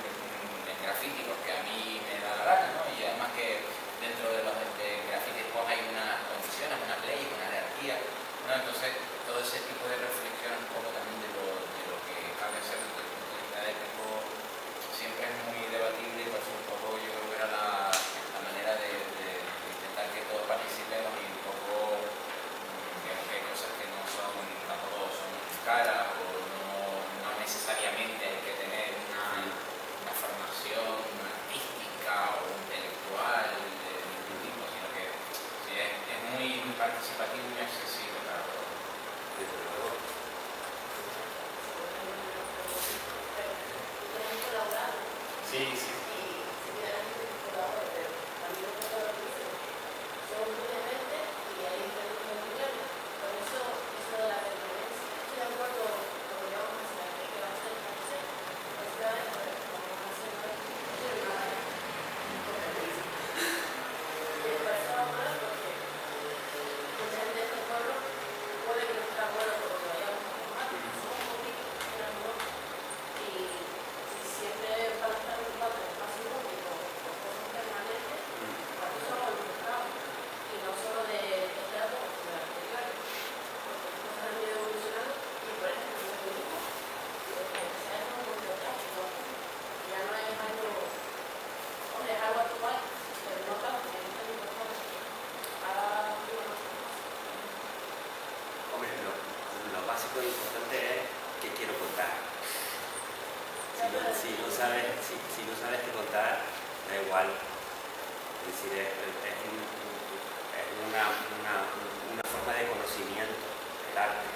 grafiti porque a mí me da la gana, ¿no? Y además que dentro de los grafitis pues hay unas condiciones, unas leyes, una jerarquía, ¿no? Entonces todo ese tipo de reflexión un poco también de lo básico e importante es qué quiero contar. Si no sabes qué contar, da igual. Es decir, es una forma de conocimiento del arte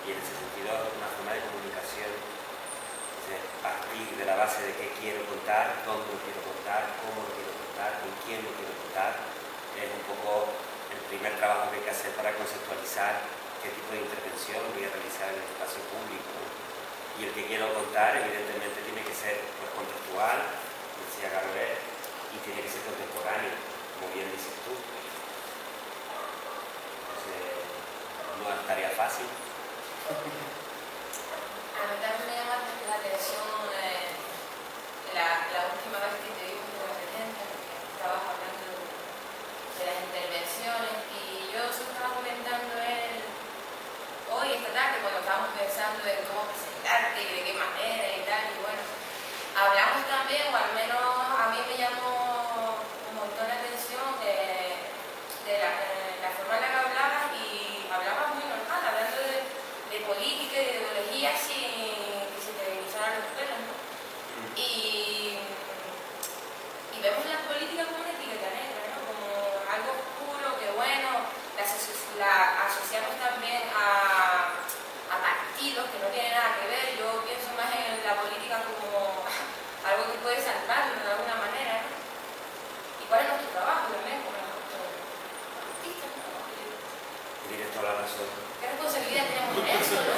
y en ese sentido una forma de comunicación. Entonces, partir de la base de qué quiero contar, dónde lo quiero contar, cómo lo quiero contar, con quién lo quiero contar, es un poco el primer trabajo que hay que hacer para conceptualizar qué tipo de intervención voy a realizar en el espacio público, ¿no? Y el que quiero contar, evidentemente, tiene que ser pues, contextual, decía Garbet, y tiene que ser contemporáneo, como bien dices tú. Entonces, no es tarea fácil. A mí también me llama la atención la última vez que te vimos en la presencia, porque estabas hablando de las intervenciones y yo se estaba comentando hoy, esta tarde, cuando estábamos pensando en cómo presentarte y de qué manera y tal, y bueno, hablamos también, o al menos a mí me llamó un montón la atención de la forma en la que hablabas, y hablabas muy normal, hablando de política y de ideología sin que se te erizaran los pelos, ¿no? Y vemos la política como una etiqueta negra, ¿no? Como algo oscuro, que bueno, la asociamos también a partidos que no tienen nada que ver. Yo pienso más en la política como algo que puede salvarlo de alguna manera, ¿no? ¿Y cuál es nuestro trabajo también como artistas, ¿no? Tienes toda la razón. ¿Qué responsabilidad tenemos en eso, no?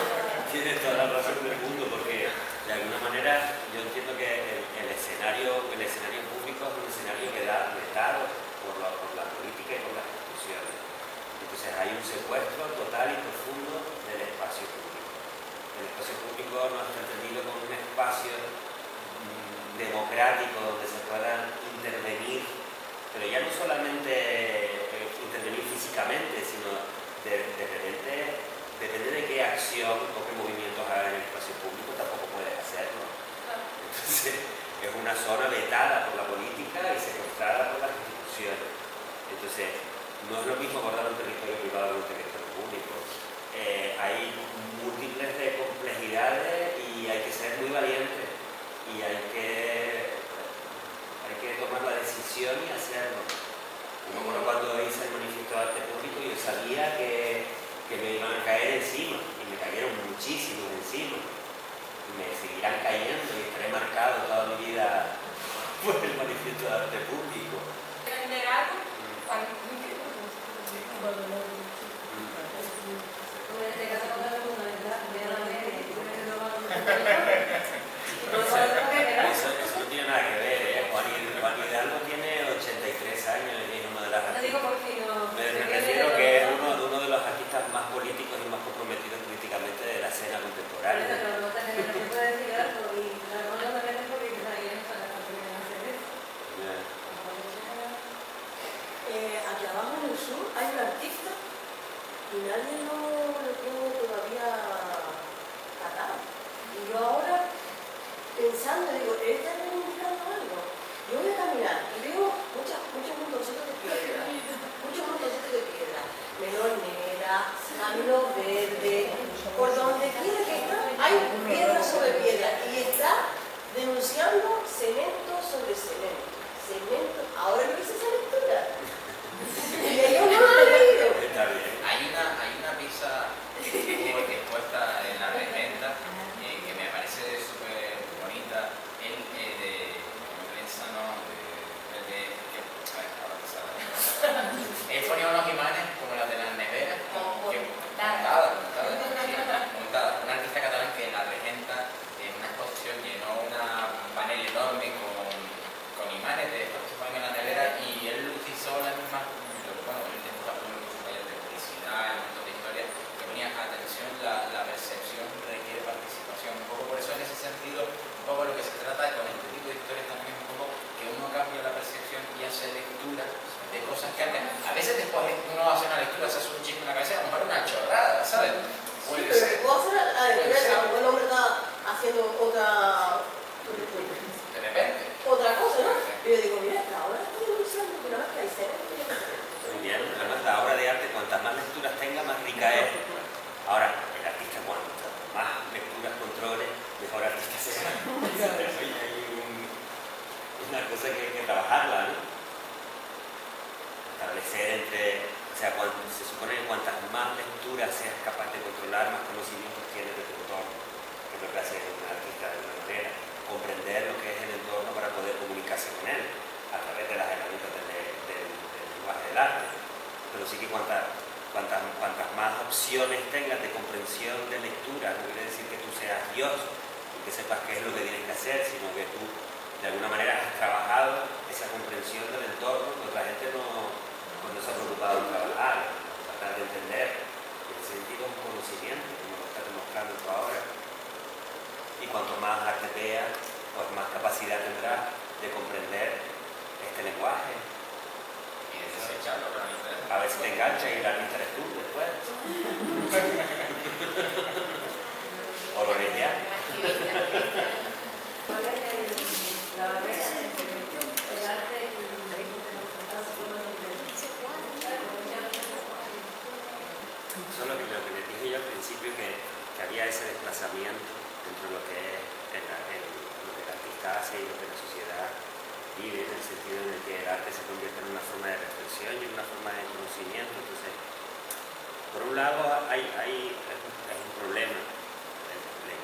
Tienes toda la razón del mundo, porque de alguna manera yo entiendo que el escenario público es un escenario vetado por la política y por las instituciones. Entonces hay un secuestro total y profundo del espacio público. El espacio público no está entendido como un espacio democrático donde se puedan intervenir, pero ya no solamente intervenir físicamente, sino de repente, depende de qué acción o qué movimientos hagan en el espacio público, tampoco puedes hacerlo. Entonces, es una zona vetada por la política y secuestrada por las instituciones. Entonces, no es lo mismo abordar un territorio privado que un territorio público. Hay múltiples de complejidades y hay que ser muy valiente y hay que tomar la decisión y hacerlo. Como cuando hice el manifiesto de arte público, yo sabía que me iban a caer encima y me cayeron muchísimos encima y me seguirán cayendo y estaré marcado toda mi vida por el manifiesto de arte público. ¿Entender algo? Eso no tiene nada que ver, ¿eh? Juan Hidalgo tiene 83 años y es uno de las artistas. Me refiero que es uno de los artistas más políticos y más comprometidos políticamente de la escena contemporánea. Aquí abajo en el sur hay un artista y nadie lo tiene todavía catado. Y yo ahora, pensando, digo, ¿él está reivindicando algo? Yo voy a caminar y veo muchos montoncitos de piedra, melonera, camino verde, por donde quiera que está, hay piedra sobre piedra y está denunciando cemento sobre cemento. Ahora lo hice esa lectura. Y ellos no lo han leído. Está bien. Hay una pieza muy expuesta en la Regenta que me parece súper bonita. Él él ponía unos imanes como las de las neveras, montadas. Un artista catalán que en la Regenta, en una exposición, llenó un panel enorme con imanes de estos que se ponen en la nevera y él utilizó las mismas, bueno, él intentó seas capaz de controlar, más conocimientos tienes de tu entorno, que es lo que hace un artista de alguna manera, comprender lo que es el entorno para poder comunicarse con él a través de las herramientas del lenguaje del arte. Pero sí que cuantas más opciones tengas de comprensión, de lectura, no quiere decir que tú seas Dios y que sepas qué es lo que tienes que hacer, sino que tú de alguna manera has trabajado esa comprensión del entorno que otra gente no se ha preocupado en trabajar, tratar de entender. En ese sentido es un conocimiento, como lo estás demostrando tú ahora. Y cuanto más arte veas, pues más capacidad tendrás de comprender este lenguaje. Y de desecharlo, realmente. A ver si te engancha y el artista eres tú después. O lo eres ya. Eso es lo que les dije yo al principio, que había ese desplazamiento entre lo que es lo que el artista hace y lo que la sociedad vive, en el sentido en el que el arte se convierte en una forma de reflexión y en una forma de conocimiento. Entonces, por un lado hay un problema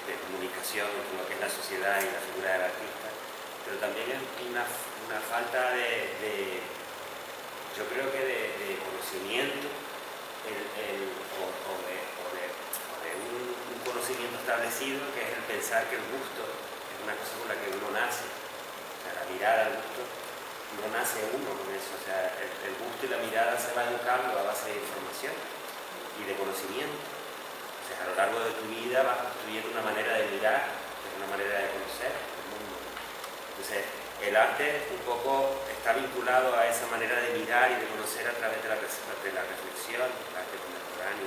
de comunicación entre lo que es la sociedad y la figura del artista, pero también es una falta yo creo que de conocimiento o de un conocimiento establecido, que es el pensar que el gusto es una cosa con la que uno nace. O sea, la mirada al gusto, no nace uno con eso. O sea, el gusto y la mirada se va educando a base de información y de conocimiento. O sea, a lo largo de tu vida vas construyendo una manera de mirar, una manera de conocer el mundo. Entonces, el arte un poco está vinculado a esa manera de mirar y de conocer a través de la reflexión, el arte contemporáneo.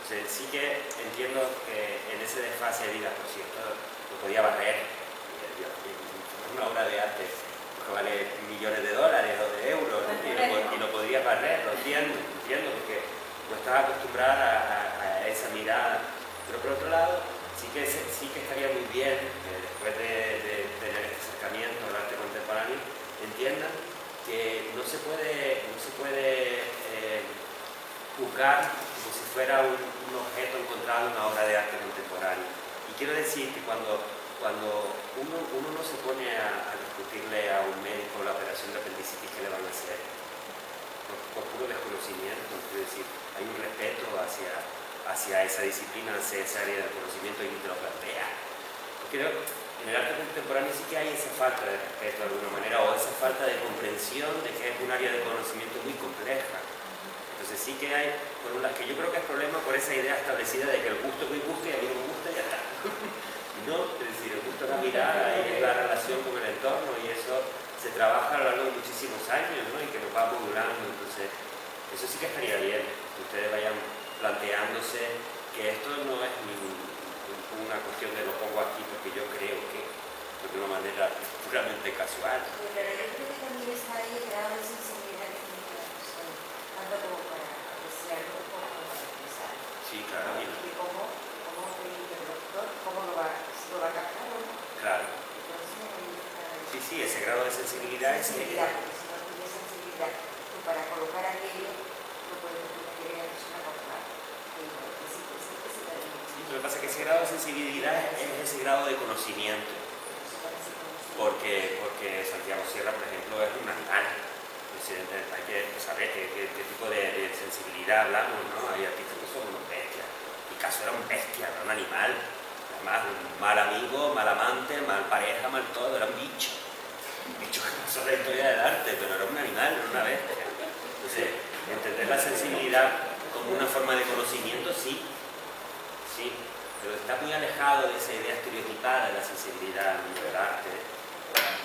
Entonces, sí que entiendo que en ese desfase digas, por cierto, lo podía barrer. Una obra de arte que vale millones de dólares o de euros, ¿no? y lo podría barrer, lo entiendo, porque no estás acostumbrada a esa mirada. Pero por otro lado, sí que estaría muy bien que después de tener este acercamiento al arte contemporáneo entiendan que no se puede juzgar como si fuera un objeto encontrado en una obra de arte contemporáneo. Y quiero decir que cuando uno no se pone a discutirle a un médico la operación de apendicitis que le van a hacer por puro desconocimiento, quiero decir, hay un respeto hacia esa disciplina, hacia esa área del conocimiento y te lo plantea. Creo que en el arte contemporáneo sí que hay esa falta de respeto de alguna manera, o esa falta de comprensión de que es un área de conocimiento muy compleja. Entonces sí que hay, por un lado, que yo creo que es problema por esa idea establecida de que el gusto es mi gusto y a mí no me gusta y ya está. No, es decir, el gusto es la mirada y es la relación con el entorno, y eso se trabaja a lo largo de muchísimos años, ¿no? Y que nos va modulando. Entonces, eso sí que estaría bien, que ustedes vayan planteándose que esto no es una cuestión de lo pongo aquí porque yo creo que, de una manera puramente casual. Pero yo creo que también está ahí el grado de sensibilidad que tiene la persona, tanto como para apreciarlo como para expresarlo. Sí, claro. Y cómo el interlocutor, cómo lo va a captar o no. Claro. Entonces, ahí está. Sí, ese grado de sensibilidad es sensibilidad, porque si no tienes sensibilidad, tú para colocar aquello, no puedes quiere la persona colocar. Lo que pasa es que ese grado de sensibilidad es ese grado de conocimiento, porque Santiago Sierra, por ejemplo, es un animal. Hay que saber qué tipo de sensibilidad hablamos, ¿no? Hay artistas que son unos bestias. Picasso era un bestia, era un animal. Además, un mal amigo, mal amante, mal pareja, mal todo, era un bicho. Un bicho que pasó la historia del arte, pero era un animal, era una bestia. Entonces, entender la sensibilidad como una forma de conocimiento, sí, pero está muy alejado de esa idea estereotipada de la sensibilidad del arte.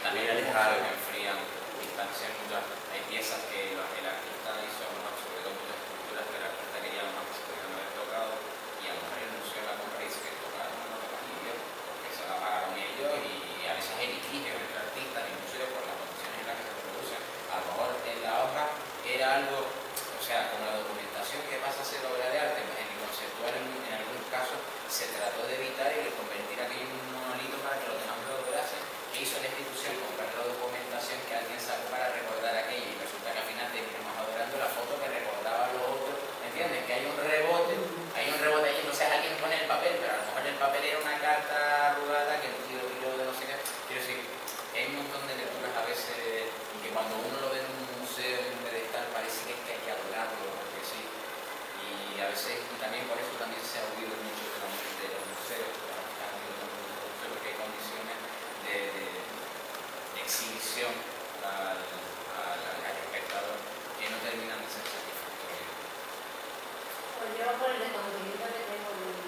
También el alejado que enfrían distancias muchas. Hay piezas que el artista hizo, sobre todo muchas esculturas que el artista quería más que se podían haber tocado, y a lo mejor el museo la compra dice que tocaron no tocan ni Dios, porque se la pagaron ellos, y a veces hay litigios entre artistas y museos por las condiciones en las que se producen. A lo mejor en la obra era algo, o sea, como la documentación que pasa a ser obra de arte, en el conceptual en algún caso se trató de evitar y de convertir aquello en un monolito para que los demás lo adorasen. ¿Qué hizo la institución? Comprar la documentación que alguien sacó para recordar aquello, y resulta que al final tenemos ahora veces, y también por eso también se ha huido mucho de los museos, porque hay condiciones de exhibición al espectador que no terminan de ser satisfactorias. Pues yo por el desconocimiento que tengo de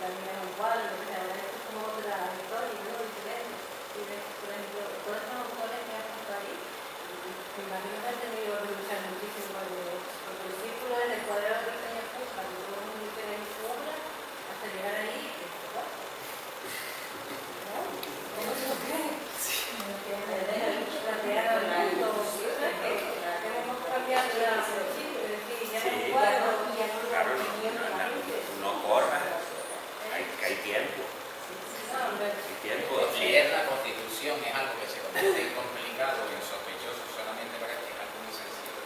también un cuadro, o sea, es como otra historia, ¿no? Diferente. Y por ejemplo, todos estos autores que has puesto ahí, me imagino que han tenido que luchar muchísimo porque el círculo en el cuadrado que tenía puesta, que todo el mundo quiere en su obra, hasta llegar ahí, que se va. ¿No? ¿Cómo se lo cree? Plantear el mundo, hemos cambiado la solución, es decir, ya no es un cuadro, ya no lo opinión de la gente. No corras, hay tiempo. Hay tiempo. Leer la Constitución es algo que se convierte en complicado y en sospechoso solamente para que es algo muy sencillo.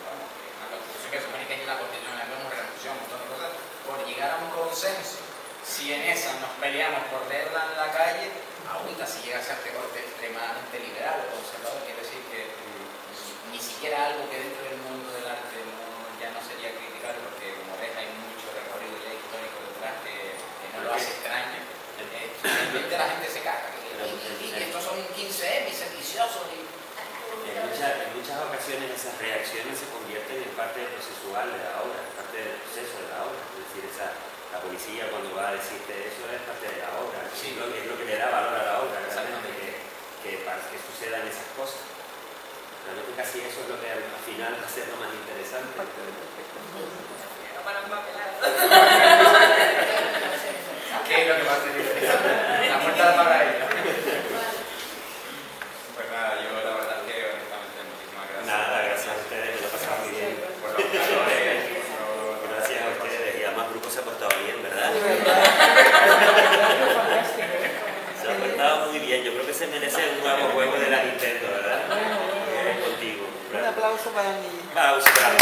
Vamos, que una Constitución que supone que es la Constitución, la una revolución, un montón de cosas, por llegar a un consenso. Si en esa nos peleamos por leerla en la calle, ahorita si llega a ser de corte extremadamente liberal o conservador, quiere decir que ni siquiera algo que dentro del mundo del arte ya no sería criticable, porque como ves hay mucho recorrido ya histórico detrás que no lo hace extraño. Realmente la gente se caga. Y estos son 15 Emmys ambiciosos. En muchas ocasiones esas reacciones se convierten en parte procesual de la obra, en parte del proceso de la obra. Es decir, la policía cuando va a decirte eso es parte de la obra. Sí. Es lo que le da valor a la obra, realmente, que sucedan esas cosas. Realmente casi eso es lo que al final va a ser lo más interesante. No para más pelar. ¿Qué es lo que va a ser interesante? La puerta para ella. Pues nada, yo la verdad que honestamente muchísimas gracias. Nada, gracias a ustedes, me lo he pasado muy bien. Por los calores, Gracias a ustedes y además el grupo se ha portado bien, ¿verdad? Se ha portado muy bien, yo creo que se merece un nuevo juego de la Nintendo, ¿verdad? Contigo. Un aplauso para mí. Aplauso para mí.